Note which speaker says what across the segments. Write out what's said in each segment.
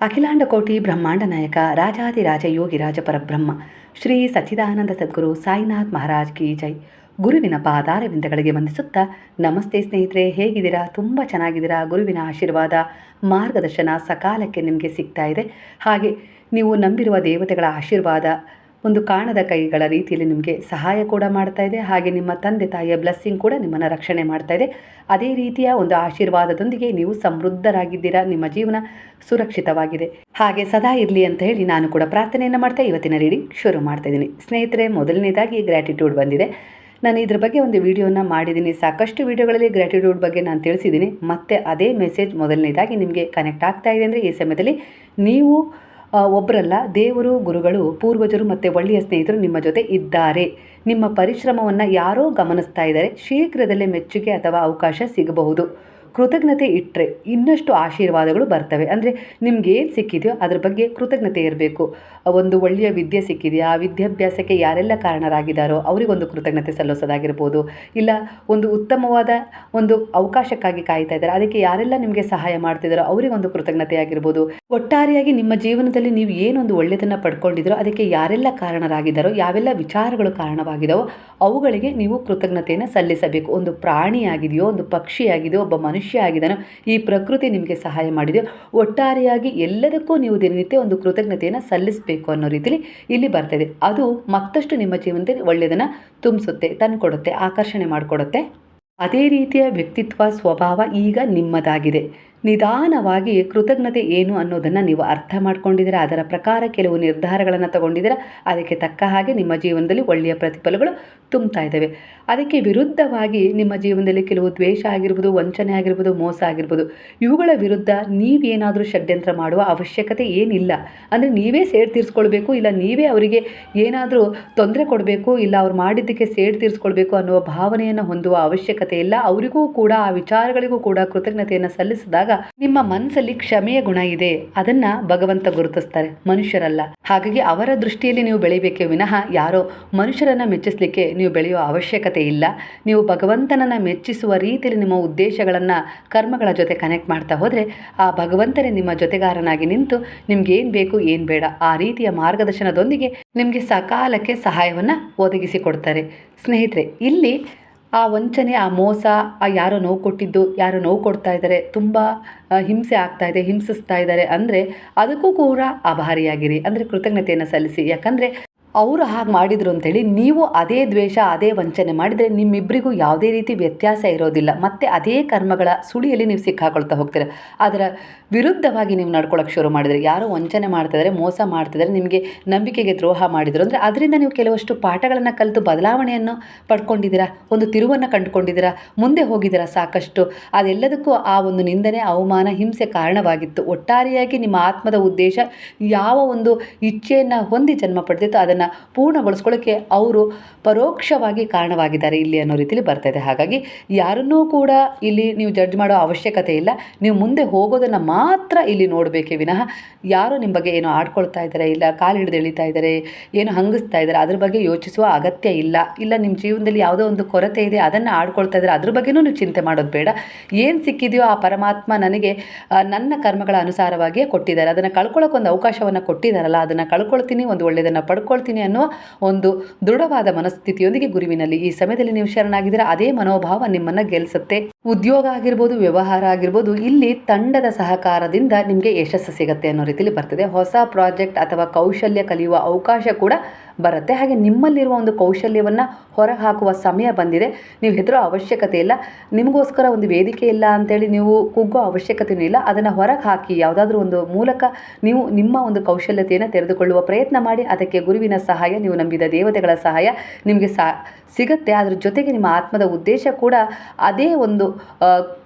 Speaker 1: ಅಖಿಲಾಂಡ ಕೋಟಿ ಬ್ರಹ್ಮಾಂಡ ನಾಯಕ ರಾಜಾದಿರಾಜ ಯೋಗಿರಾಜ ಪರಬ್ರಹ್ಮ ಶ್ರೀ ಸಚ್ಚಿದಾನಂದ ಸದ್ಗುರು ಸಾಯಿನಾಥ್ ಮಹಾರಾಜ್ ಕಿ ಜೈ. ಗುರುವಿನ ಪಾದಾರವಿಂದಗಳಿಗೆ ವಂದಿಸುತ್ತಾ ನಮಸ್ತೆ ಸ್ನೇಹಿತರೆ, ಹೇಗಿದ್ದೀರಾ? ತುಂಬ ಚೆನ್ನಾಗಿದ್ದೀರಾ? ಗುರುವಿನ ಆಶೀರ್ವಾದ ಮಾರ್ಗದರ್ಶನ ಸಕಾಲಕ್ಕೆ ನಿಮಗೆ ಸಿಗ್ತಾ ಇದೆ. ಹಾಗೆ ನೀವು ನಂಬಿರುವ ದೇವತೆಗಳ ಆಶೀರ್ವಾದ ಒಂದು ಕಾಣದ ಕೈಗಳ ರೀತಿಯಲ್ಲಿ ನಿಮಗೆ ಸಹಾಯ ಕೂಡ ಮಾಡ್ತಾ ಇದೆ. ಹಾಗೆ ನಿಮ್ಮ ತಂದೆ ತಾಯಿಯ ಬ್ಲೆಸ್ಸಿಂಗ್ ಕೂಡ ನಿಮ್ಮನ್ನು ರಕ್ಷಣೆ ಮಾಡ್ತಾ ಇದೆ. ಅದೇ ರೀತಿಯ ಒಂದು ಆಶೀರ್ವಾದದೊಂದಿಗೆ ನೀವು ಸಮೃದ್ಧರಾಗಿದ್ದೀರಾ, ನಿಮ್ಮ ಜೀವನ ಸುರಕ್ಷಿತವಾಗಿದೆ, ಹಾಗೆ ಸದಾ ಇರಲಿ ಅಂತ ಹೇಳಿ ನಾನು ಕೂಡ ಪ್ರಾರ್ಥನೆಯನ್ನು ಮಾಡ್ತಾ ಇವತ್ತಿನ ರೀಡಿಂಗ್ ಶುರು ಮಾಡ್ತಾ ಇದ್ದೀನಿ. ಸ್ನೇಹಿತರೆ, ಮೊದಲನೇದಾಗಿ ಗ್ರ್ಯಾಟಿಟ್ಯೂಡ್ ಬಂದಿದೆ. ನಾನು ಇದ್ರ ಬಗ್ಗೆ ಒಂದು ವಿಡಿಯೋನ ಮಾಡಿದ್ದೀನಿ. ಸಾಕಷ್ಟು ವಿಡಿಯೋಗಳಲ್ಲಿ ಗ್ರ್ಯಾಟಿಟ್ಯೂಡ್ ಬಗ್ಗೆ ನಾನು ತಿಳಿಸಿದ್ದೀನಿ. ಮತ್ತು ಅದೇ ಮೆಸೇಜ್ ಮೊದಲನೇದಾಗಿ ನಿಮಗೆ ಕನೆಕ್ಟ್ ಆಗ್ತಾ ಇದೆ ಅಂದರೆ ಈ ಸಮಯದಲ್ಲಿ ನೀವು ಒಬ್ಬರಲ್ಲ, ದೇವರು, ಗುರುಗಳು, ಪೂರ್ವಜರು ಮತ್ತು ಒಳ್ಳೆಯ ಸ್ನೇಹಿತರು ನಿಮ್ಮ ಜೊತೆ ಇದ್ದಾರೆ. ನಿಮ್ಮ ಪರಿಶ್ರಮವನ್ನು ಯಾರೋ ಗಮನಿಸ್ತಾ ಇದ್ದಾರೆ. ಶೀಘ್ರದಲ್ಲೇ ಮೆಚ್ಚುಗೆ ಅಥವಾ ಅವಕಾಶ ಸಿಗಬಹುದು. ಕೃತಜ್ಞತೆ ಇಟ್ಟರೆ ಇನ್ನಷ್ಟು ಆಶೀರ್ವಾದಗಳು ಬರ್ತವೆ. ಅಂದರೆ ನಿಮ್ಗೇನು ಸಿಕ್ಕಿದೆಯೋ ಅದ್ರ ಬಗ್ಗೆ ಕೃತಜ್ಞತೆ ಇರಬೇಕು. ಒಂದು ಒಳ್ಳೆಯ ವಿದ್ಯೆ ಸಿಕ್ಕಿದೆಯಾ, ಆ ವಿದ್ಯಾಭ್ಯಾಸಕ್ಕೆ ಯಾರೆಲ್ಲ ಕಾರಣರಾಗಿದ್ದಾರೋ ಅವರಿಗೊಂದು ಕೃತಜ್ಞತೆ ಸಲ್ಲಿಸೋದಾಗಿರ್ಬೋದು. ಇಲ್ಲ ಒಂದು ಉತ್ತಮವಾದ ಒಂದು ಅವಕಾಶಕ್ಕಾಗಿ ಕಾಯ್ತಾ ಇದ್ದಾರೆ, ಅದಕ್ಕೆ ಯಾರೆಲ್ಲ ನಿಮಗೆ ಸಹಾಯ ಮಾಡ್ತಿದ್ದಾರೋ ಅವರಿಗೊಂದು ಕೃತಜ್ಞತೆ ಆಗಿರ್ಬೋದು. ಒಟ್ಟಾರೆಯಾಗಿ ನಿಮ್ಮ ಜೀವನದಲ್ಲಿ ನೀವು ಏನೊಂದು ಒಳ್ಳೆಯದನ್ನು ಪಡ್ಕೊಂಡಿದ್ದೀರೋ ಅದಕ್ಕೆ ಯಾರೆಲ್ಲ ಕಾರಣರಾಗಿದ್ದಾರೋ, ಯಾವೆಲ್ಲ ವಿಚಾರಗಳು ಕಾರಣವಾಗಿದ್ದಾವೋ ಅವುಗಳಿಗೆ ನೀವು ಕೃತಜ್ಞತೆಯನ್ನು ಸಲ್ಲಿಸಬೇಕು. ಒಂದು ಪ್ರಾಣಿಯಾಗಿದೆಯೋ, ಒಂದು ಪಕ್ಷಿಯಾಗಿದೆಯೋ, ಒಬ್ಬ ಮನುಷ್ಯ ಆಗಿದ್ದಾನೋ, ಈ ಪ್ರಕೃತಿ ನಿಮಗೆ ಸಹಾಯ ಮಾಡಿದೆಯೋ, ಒಟ್ಟಾರೆಯಾಗಿ ಎಲ್ಲದಕ್ಕೂ ನೀವು ದಿನನಿತ್ಯ ಒಂದು ಕೃತಜ್ಞತೆಯನ್ನು ಸಲ್ಲಿಸಬೇಕು ಅನ್ನೋ ರೀತಿಯಲ್ಲಿ ಇಲ್ಲಿ ಬರ್ತಾಯಿದೆ. ಅದು ಮತ್ತಷ್ಟು ನಿಮ್ಮ ಜೀವನದಲ್ಲಿ ಒಳ್ಳೆಯದನ್ನು ತುಂಬಿಸುತ್ತೆ, ತಂದುಕೊಡುತ್ತೆ, ಆಕರ್ಷಣೆ ಮಾಡಿಕೊಡುತ್ತೆ. ಅದೇ ರೀತಿಯ ವ್ಯಕ್ತಿತ್ವ, ಸ್ವಭಾವ ಈಗ ನಿಮ್ಮದಾಗಿದೆ. ನಿಧಾನವಾಗಿ ಕೃತಜ್ಞತೆ ಏನು ಅನ್ನೋದನ್ನು ನೀವು ಅರ್ಥ ಮಾಡ್ಕೊಂಡಿದ್ದೀರಾ. ಅದರ ಪ್ರಕಾರ ಕೆಲವು ನಿರ್ಧಾರಗಳನ್ನು ತಗೊಂಡಿದ್ದೀರಾ. ಅದಕ್ಕೆ ತಕ್ಕ ಹಾಗೆ ನಿಮ್ಮ ಜೀವನದಲ್ಲಿ ಒಳ್ಳೆಯ ಪ್ರತಿಫಲಗಳು ತುಂಬ್ತಾ ಇದ್ದಾವೆ. ಅದಕ್ಕೆ ವಿರುದ್ಧವಾಗಿ ನಿಮ್ಮ ಜೀವನದಲ್ಲಿ ಕೆಲವು ದ್ವೇಷ ಆಗಿರ್ಬೋದು, ವಂಚನೆ ಆಗಿರ್ಬೋದು, ಮೋಸ ಆಗಿರ್ಬೋದು, ಇವುಗಳ ವಿರುದ್ಧ ನೀವೇನಾದರೂ ಷಡ್ಯಂತ್ರ ಮಾಡುವ ಅವಶ್ಯಕತೆ ಏನಿಲ್ಲ. ಅಂದರೆ ನೀವೇ ಸೇಡು ತೀರಿಸ್ಕೊಳ್ಬೇಕು, ಇಲ್ಲ ನೀವೇ ಅವರಿಗೆ ಏನಾದರೂ ತೊಂದರೆ ಕೊಡಬೇಕು, ಇಲ್ಲ ಅವ್ರು ಮಾಡಿದ್ದಕ್ಕೆ ಸೇಡು ತೀರಿಸ್ಕೊಳ್ಬೇಕು ಅನ್ನುವ ಭಾವನೆಯನ್ನು ಹೊಂದುವ ಅವಶ್ಯಕತೆ ಇಲ್ಲ. ಅವರಿಗೂ ಕೂಡ, ಆ ವಿಚಾರಗಳಿಗೂ ಕೂಡ ಕೃತಜ್ಞತೆಯನ್ನು ಸಲ್ಲಿಸಿದಾಗ ನಿಮ್ಮ ಮನಸ್ಸಲ್ಲಿ ಕ್ಷಮೆಯ ಗುಣ ಇದೆ. ಅದನ್ನ ಭಗವಂತ ಗುರುತಿಸ್ತಾರೆ, ಮನುಷ್ಯರಲ್ಲ. ಹಾಗಾಗಿ ಅವರ ದೃಷ್ಟಿಯಲ್ಲಿ ನೀವು ಬೆಳಿಬೇಕೇ ವಿನಃ ಯಾರೋ ಮನುಷ್ಯರನ್ನ ಮೆಚ್ಚಿಸ್ಲಿಕ್ಕೆ ನೀವು ಬೆಳೆಯುವ ಅವಶ್ಯಕತೆ ಇಲ್ಲ. ನೀವು ಭಗವಂತನನ್ನ ಮೆಚ್ಚಿಸುವ ರೀತಿಯಲ್ಲಿ ನಿಮ್ಮ ಉದ್ದೇಶಗಳನ್ನು, ಕರ್ಮಗಳ ಜೊತೆ ಕನೆಕ್ಟ್ ಮಾಡ್ತಾ ಹೋದರೆ ಆ ಭಗವಂತನೇ ನಿಮ್ಮ ಜೊತೆಗಾರನಾಗಿ ನಿಂತು ನಿಮ್ಗೆ ಏನು ಬೇಕು, ಏನು ಬೇಡ ಆ ರೀತಿಯ ಮಾರ್ಗದರ್ಶನದೊಂದಿಗೆ ನಿಮಗೆ ಸಕಾಲಕ್ಕೆ ಸಹಾಯವನ್ನು ಒದಗಿಸಿಕೊಡ್ತಾರೆ. ಸ್ನೇಹಿತರೆ, ಇಲ್ಲಿ ಆ ವಂಚನೆ, ಆ ಮೋಸ, ಆ ಯಾರೋ ನೋವು ಕೊಟ್ಟಿದ್ದು, ಯಾರೋ ನೋವು ಕೊಡ್ತಾ ಇದ್ದಾರೆ, ತುಂಬ ಹಿಂಸೆ ಆಗ್ತಾ ಇದೆ, ಹಿಂಸಿಸ್ತಾ ಇದ್ದಾರೆ ಅಂದರೆ ಅದಕ್ಕೂ ಕೂಡ ಆಭಾರಿಯಾಗಿರಿ. ಅಂದರೆ ಕೃತಜ್ಞತೆಯನ್ನು ಸಲ್ಲಿಸಿ. ಯಾಕಂದರೆ ಅವರು ಹಾಗೆ ಮಾಡಿದರು ಅಂತೇಳಿ ನೀವು ಅದೇ ದ್ವೇಷ, ಅದೇ ವಂಚನೆ ಮಾಡಿದರೆ ನಿಮ್ಮಿಬ್ಬರಿಗೂ ಯಾವುದೇ ರೀತಿ ವ್ಯತ್ಯಾಸ ಇರೋದಿಲ್ಲ. ಮತ್ತು ಅದೇ ಕರ್ಮಗಳ ಸುಳಿಯಲ್ಲಿ ನೀವು ಸಿಕ್ಕಾಕೊಳ್ತಾ ಹೋಗ್ತೀರ. ಅದರ ವಿರುದ್ಧವಾಗಿ ನೀವು ನಡ್ಕೊಳ್ಳೋಕೆ ಶುರು ಮಾಡಿದರೆ, ಯಾರೋ ವಂಚನೆ ಮಾಡ್ತಿದ್ದಾರೆ, ಮೋಸ ಮಾಡ್ತಿದ್ದಾರೆ, ನಿಮಗೆ ನಂಬಿಕೆಗೆ ದ್ರೋಹ ಮಾಡಿದರು ಅಂದರೆ ಅದರಿಂದ ನೀವು ಕೆಲವಷ್ಟು ಪಾಠಗಳನ್ನು ಕಲಿತು ಬದಲಾವಣೆಯನ್ನು ಪಡ್ಕೊಂಡಿದ್ದೀರಾ, ಒಂದು ತಿರುವನ್ನು ಕಂಡುಕೊಂಡಿದ್ದೀರಾ, ಮುಂದೆ ಹೋಗಿದ್ದೀರಾ ಸಾಕಷ್ಟು. ಅದೆಲ್ಲದಕ್ಕೂ ಆ ಒಂದು ನಿಂದನೆ, ಅವಮಾನ, ಹಿಂಸೆ ಕಾರಣವಾಗಿತ್ತು. ಒಟ್ಟಾರೆಯಾಗಿ ನಿಮ್ಮ ಆತ್ಮದ ಉದ್ದೇಶ ಯಾವ ಒಂದು ಇಚ್ಛೆಯನ್ನು ಹೊಂದಿ ಜನ್ಮ ಪಡೆದಿತ್ತು ಅದನ್ನು ಪೂರ್ಣಗೊಳಿಸ್ಕೊಳ್ಳೋಕ್ಕೆ ಅವರು ಪರೋಕ್ಷವಾಗಿ ಕಾರಣವಾಗಿದ್ದಾರೆ ಇಲ್ಲಿ ಅನ್ನೋ ರೀತಿಯಲ್ಲಿ ಬರ್ತಾಯಿದೆ. ಹಾಗಾಗಿ ಯಾರನ್ನೂ ಕೂಡ ಇಲ್ಲಿ ನೀವು ಜಡ್ಜ್ ಮಾಡೋ ಅವಶ್ಯಕತೆ ಇಲ್ಲ. ನೀವು ಮುಂದೆ ಹೋಗೋದನ್ನು ಮಾತ್ರ ಇಲ್ಲಿ ನೋಡಬೇಕೇ ವಿನಃ ಯಾರೋ ನಿಮ್ಮ ಬಗ್ಗೆ ಏನೋ ಆಡ್ಕೊಳ್ತಾ ಇದ್ದಾರೆ, ಇಲ್ಲ ಕಾಲು ಹಿಡಿದು ಎಳಿತಾ ಇದ್ದಾರೆ, ಏನೋ ಹಂಗಿಸ್ತಾ ಇದ್ದಾರೆ, ಅದ್ರ ಬಗ್ಗೆ ಯೋಚಿಸುವ ಅಗತ್ಯ ಇಲ್ಲ. ಇಲ್ಲ ನಿಮ್ಮ ಜೀವನದಲ್ಲಿ ಯಾವುದೋ ಒಂದು ಕೊರತೆ ಇದೆ, ಅದನ್ನು ಆಡ್ಕೊಳ್ತಾ ಇದ್ದಾರೆ, ಅದ್ರ ಬಗ್ಗೆನೂ ನೀವು ಚಿಂತೆ ಮಾಡೋದು ಬೇಡ. ಏನು ಸಿಕ್ಕಿದೆಯೋ ಆ ಪರಮಾತ್ಮ ನನಗೆ ನನ್ನ ಕರ್ಮಗಳ ಅನುಸಾರವಾಗಿಯೇ ಕೊಟ್ಟಿದ್ದಾರೆ. ಅದನ್ನು ಕಳ್ಕೊಳ್ಳೋಕೆ ಒಂದು ಅವಕಾಶವನ್ನು ಕೊಟ್ಟಿದ್ದಾರಲ್ಲ, ಅದನ್ನು ಕಳ್ಕೊಳ್ತೀನಿ, ಒಂದು ಒಳ್ಳೆಯದನ್ನು ಪಡ್ಕೊಳ್ತೀನಿ ಅನ್ನುವ ಒಂದು ದೃಢವಾದ ಮನಸ್ಥಿತಿಯೊಂದಿಗೆ ಗುರುವಿನಲ್ಲಿ ಈ ಸಮಯದಲ್ಲಿ ನೀವು ಶರಣಾಗಿದ್ದೀರಾ. ಅದೇ ಮನೋಭಾವ ನಿಮ್ಮನ್ನು ಗೆಲ್ಲಿಸುತ್ತೆ. ಉದ್ಯೋಗ ಆಗಿರ್ಬೋದು, ವ್ಯವಹಾರ ಆಗಿರ್ಬೋದು, ಇಲ್ಲಿ ತಂಡದ ಸಹಕಾರದಿಂದ ನಿಮಗೆ ಯಶಸ್ಸು ಸಿಗುತ್ತೆ ಅನ್ನೋ ರೀತಿಯಲ್ಲಿ ಬರ್ತದೆ. ಹೊಸ ಪ್ರಾಜೆಕ್ಟ್ ಅಥವಾ ಕೌಶಲ್ಯ ಕಲಿಯುವ ಅವಕಾಶ ಕೂಡ ಬರುತ್ತೆ. ಹಾಗೆ ನಿಮ್ಮಲ್ಲಿರುವ ಒಂದು ಕೌಶಲ್ಯವನ್ನು ಹೊರಗೆ ಹಾಕುವ ಸಮಯ ಬಂದಿದೆ. ನೀವು ಹೆದರೋ ಅವಶ್ಯಕತೆ ಇಲ್ಲ. ನಿಮಗೋಸ್ಕರ ಒಂದು ವೇದಿಕೆ ಇಲ್ಲ ಅಂತೇಳಿ ನೀವು ಕುಗ್ಗೋ ಅವಶ್ಯಕತೆಯೂ ಇಲ್ಲ. ಅದನ್ನು ಹೊರಗೆ ಹಾಕಿ ಯಾವುದಾದ್ರೂ ಒಂದು ಮೂಲಕ ನೀವು ನಿಮ್ಮ ಒಂದು ಕೌಶಲ್ಯತೆಯನ್ನು ತೆರೆದುಕೊಳ್ಳುವ ಪ್ರಯತ್ನ ಮಾಡಿ. ಅದಕ್ಕೆ ಗುರುವಿನ ಸಹಾಯ, ನೀವು ನಂಬಿದ ದೇವತೆಗಳ ಸಹಾಯ ನಿಮಗೆ ಸಿಗುತ್ತೆ. ಅದ್ರ ಜೊತೆಗೆ ನಿಮ್ಮ ಆತ್ಮದ ಉದ್ದೇಶ ಕೂಡ ಅದೇ ಒಂದು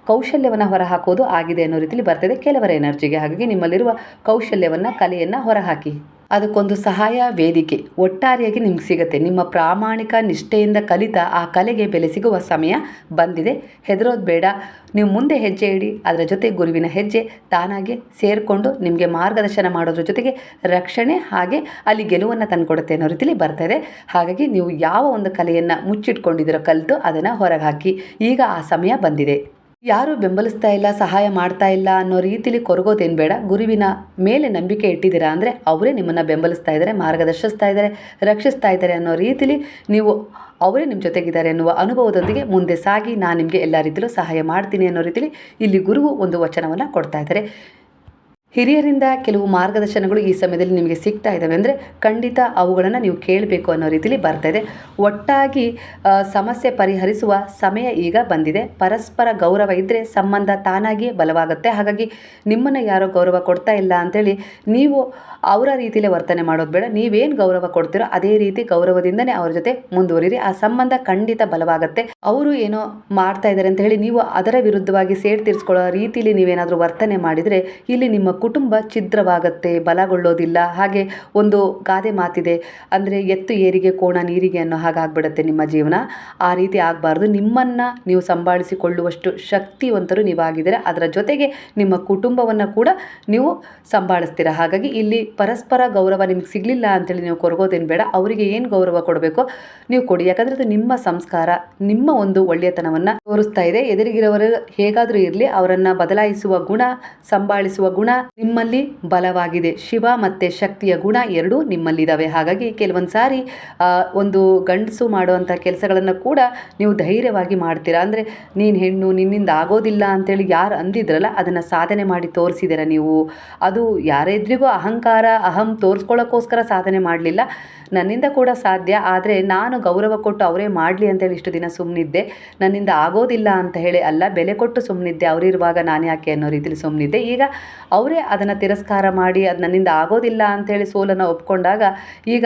Speaker 1: ಕೌಶಲ್ಯವನ್ನು ಹೊರಹಾಕೋದು ಆಗಿದೆ ಅನ್ನೋ ರೀತಿಯಲ್ಲಿ ಬರ್ತದೆ ಕೆಲವರ ಎನರ್ಜಿಗೆ. ಹಾಗಾಗಿ ನಿಮ್ಮಲ್ಲಿರುವ ಕೌಶಲ್ಯವನ್ನು, ಕಲೆಯನ್ನು ಹೊರಹಾಕಿ. ಅದಕ್ಕೊಂದು ಸಹಾಯ, ವೇದಿಕೆ ಒಟ್ಟಾರೆಯಾಗಿ ನಿಮ್ಗೆ ಸಿಗುತ್ತೆ. ನಿಮ್ಮ ಪ್ರಾಮಾಣಿಕ ನಿಷ್ಠೆಯಿಂದ ಕಲಿತ ಆ ಕಲೆಗೆ ಬೆಲೆ ಸಿಗುವ ಸಮಯ ಬಂದಿದೆ. ಹೆದರೋದು ಬೇಡ. ನೀವು ಮುಂದೆ ಹೆಜ್ಜೆ ಇಡಿ. ಅದರ ಜೊತೆ ಗುರುವಿನ ಹೆಜ್ಜೆ ತಾನಾಗೆ ಸೇರಿಕೊಂಡು ನಿಮಗೆ ಮಾರ್ಗದರ್ಶನ ಮಾಡೋದ್ರ ಜೊತೆಗೆ ರಕ್ಷಣೆ, ಹಾಗೆ ಅಲ್ಲಿ ಗೆಲುವನ್ನು ತಂದುಕೊಡುತ್ತೆ ಅನ್ನೋ ರೀತಿಯಲ್ಲಿ ಬರ್ತಾಯಿದೆ. ಹಾಗಾಗಿ ನೀವು ಯಾವ ಒಂದು ಕಲೆಯನ್ನು ಮುಚ್ಚಿಟ್ಕೊಂಡಿದ್ದೀರೋ ಕಲಿತು ಅದನ್ನು ಹೊರಗೆ ಹಾಕಿ. ಈಗ ಆ ಸಮಯ ಬಂದಿದೆ. ಯಾರೂ ಬೆಂಬಲಿಸ್ತಾ ಇಲ್ಲ, ಸಹಾಯ ಮಾಡ್ತಾ ಇಲ್ಲ ಅನ್ನೋ ರೀತಿಲಿ ಕೊರಗೋದೇನು ಬೇಡ. ಗುರುವಿನ ಮೇಲೆ ನಂಬಿಕೆ ಇಟ್ಟಿದ್ದೀರಾ ಅಂದರೆ ಅವರೇ ನಿಮ್ಮನ್ನು ಬೆಂಬಲಿಸ್ತಾ ಇದ್ದಾರೆ, ಮಾರ್ಗದರ್ಶಿಸ್ತಾ ಇದ್ದಾರೆ, ರಕ್ಷಿಸ್ತಾ ಇದ್ದಾರೆ ಅನ್ನೋ ರೀತಿಲಿ ನೀವು ಅವರೇ ನಿಮ್ಮ ಜೊತೆಗಿದ್ದಾರೆ ಅನ್ನುವ ಅನುಭವದೊಂದಿಗೆ ಮುಂದೆ ಸಾಗಿ ನಾನು ನಿಮಗೆ ಎಲ್ಲ ರೀತಿಯಲ್ಲೂ ಸಹಾಯ ಮಾಡ್ತೀನಿ ಅನ್ನೋ ರೀತಿಲಿ ಇಲ್ಲಿ ಗುರುವು ಒಂದು ವಚನವನ್ನು ಕೊಡ್ತಾ ಇದ್ದಾರೆ. ಹಿರಿಯರಿಂದ ಕೆಲವು ಮಾರ್ಗದರ್ಶನಗಳು ಈ ಸಮಯದಲ್ಲಿ ನಿಮಗೆ ಸಿಗ್ತಾ ಇದ್ದಾವೆ ಅಂದರೆ ಖಂಡಿತ ಅವುಗಳನ್ನು ನೀವು ಕೇಳಬೇಕು ಅನ್ನೋ ರೀತಿಲಿ ಬರ್ತಾ ಇದೆ. ಒಟ್ಟಾಗಿ ಸಮಸ್ಯೆ ಪರಿಹರಿಸುವ ಸಮಯ ಈಗ ಬಂದಿದೆ. ಪರಸ್ಪರ ಗೌರವ ಇದ್ದರೆ ಸಂಬಂಧ ತಾನಾಗಿಯೇ ಬಲವಾಗುತ್ತೆ. ಹಾಗಾಗಿ ನಿಮ್ಮನ್ನು ಯಾರೋ ಗೌರವ ಕೊಡ್ತಾ ಇಲ್ಲ ಅಂಥೇಳಿ ನೀವು ಅವರ ರೀತಿಯಲ್ಲೇ ವರ್ತನೆ ಮಾಡೋದು ಬೇಡ. ನೀವೇನು ಗೌರವ ಕೊಡ್ತೀರೋ ಅದೇ ರೀತಿ ಗೌರವದಿಂದನೇ ಅವ್ರ ಜೊತೆ ಮುಂದುವರಿರಿ. ಆ ಸಂಬಂಧ ಖಂಡಿತ ಬಲವಾಗುತ್ತೆ. ಅವರು ಏನೋ ಮಾಡ್ತಾ ಇದ್ದಾರೆ ಅಂತ ಹೇಳಿ ನೀವು ಅದರ ವಿರುದ್ಧವಾಗಿ ಸೇಡು ತೀರಿಸ್ಕೊಳ್ಳೋ ರೀತಿಯಲ್ಲಿ ನೀವೇನಾದರೂ ವರ್ತನೆ ಮಾಡಿದರೆ ಇಲ್ಲಿ ನಿಮ್ಮ ಕುಟುಂಬ ಛಿದ್ರವಾಗುತ್ತೆ, ಬಲಗೊಳ್ಳೋದಿಲ್ಲ. ಹಾಗೆ ಒಂದು ಗಾದೆ ಮಾತಿದೆ, ಅಂದರೆ ಎತ್ತು ಏರಿಗೆ ಕೋಣ ನೀರಿಗೆ ಅನ್ನೋ ಹಾಗಾಗ್ಬಿಡುತ್ತೆ ನಿಮ್ಮ ಜೀವನ. ಆ ರೀತಿ ಆಗಬಾರ್ದು. ನಿಮ್ಮನ್ನು ನೀವು ಸಂಭಾಳಿಸಿಕೊಳ್ಳುವಷ್ಟು ಶಕ್ತಿವಂತರು ನೀವಾಗಿದ್ದೀರ. ಅದರ ಜೊತೆಗೆ ನಿಮ್ಮ ಕುಟುಂಬವನ್ನು ಕೂಡ ನೀವು ಸಂಭಾಳಿಸ್ತೀರ. ಹಾಗಾಗಿ ಇಲ್ಲಿ ಪರಸ್ಪರ ಗೌರವ ನಿಮ್ಗೆ ಸಿಗಲಿಲ್ಲ ಅಂತೇಳಿ ನೀವು ಕೊರಗೋದೇನು ಬೇಡ. ಅವರಿಗೆ ಏನು ಗೌರವ ಕೊಡಬೇಕೋ ನೀವು ಕೊಡಿ. ಯಾಕಂದರೆ ಅದು ನಿಮ್ಮ ಸಂಸ್ಕಾರ, ನಿಮ್ಮ ಒಂದು ಒಳ್ಳೆಯತನವನ್ನು ತೋರಿಸ್ತಾ ಇದೆ. ಎದುರಿಗಿರೋರು ಹೇಗಾದರೂ ಇರಲಿ, ಅವರನ್ನು ಬದಲಾಯಿಸುವ ಗುಣ, ಸಂಭಾಳಿಸುವ ಗುಣ ನಿಮ್ಮಲ್ಲಿ ಬಲವಾಗಿದೆ. ಶಿವ ಮತ್ತು ಶಕ್ತಿಯ ಗುಣ ಎರಡೂ ನಿಮ್ಮಲ್ಲಿದ್ದಾವೆ. ಹಾಗಾಗಿ ಕೆಲವೊಂದು ಸಾರಿ ಒಂದು ಗಂಡಸು ಮಾಡುವಂಥ ಕೆಲಸಗಳನ್ನು ಕೂಡ ನೀವು ಧೈರ್ಯವಾಗಿ ಮಾಡ್ತೀರಾ. ಅಂದರೆ ನೀನು ಹೆಣ್ಣು, ನಿನ್ನಿಂದ ಆಗೋದಿಲ್ಲ ಅಂತೇಳಿ ಯಾರು ಅಂದಿದ್ರಲ್ಲ ಅದನ್ನು ಸಾಧನೆ ಮಾಡಿ ತೋರಿಸಿದ್ದೀರ ನೀವು. ಅದು ಯಾರೆದ್ರಿಗೂ ಅಹಂಕಾರ, ಅಹಂ ತೋರಿಸ್ಕೊಳ್ಳೋಕ್ಕೋಸ್ಕರ ಸಾಧನೆ ಮಾಡಲಿಲ್ಲ. ನನ್ನಿಂದ ಕೂಡ ಸಾಧ್ಯ, ಆದರೆ ನಾನು ಗೌರವ ಕೊಟ್ಟು ಅವರೇ ಮಾಡಲಿ ಅಂತೇಳಿ ಇಷ್ಟು ದಿನ ಸುಮ್ಮನಿದ್ದೆ. ನನ್ನಿಂದ ಆಗೋದಿಲ್ಲ ಅಂತ ಹೇಳಿ ಅಲ್ಲ, ಬೆಲೆ ಕೊಟ್ಟು ಸುಮ್ಮನಿದ್ದೆ. ಅವರಿರುವಾಗ ನಾನು ಯಾಕೆ ಅನ್ನೋ ರೀತಿಲಿ ಸುಮ್ಮನಿದ್ದೆ. ಈಗ ಅವರೇ ಅದನ್ನು ತಿರಸ್ಕಾರ ಮಾಡಿ ಅದು ನನ್ನಿಂದ ಆಗೋದಿಲ್ಲ ಅಂಥೇಳಿ ಸೋಲನ್ನು ಒಪ್ಕೊಂಡಾಗ ಈಗ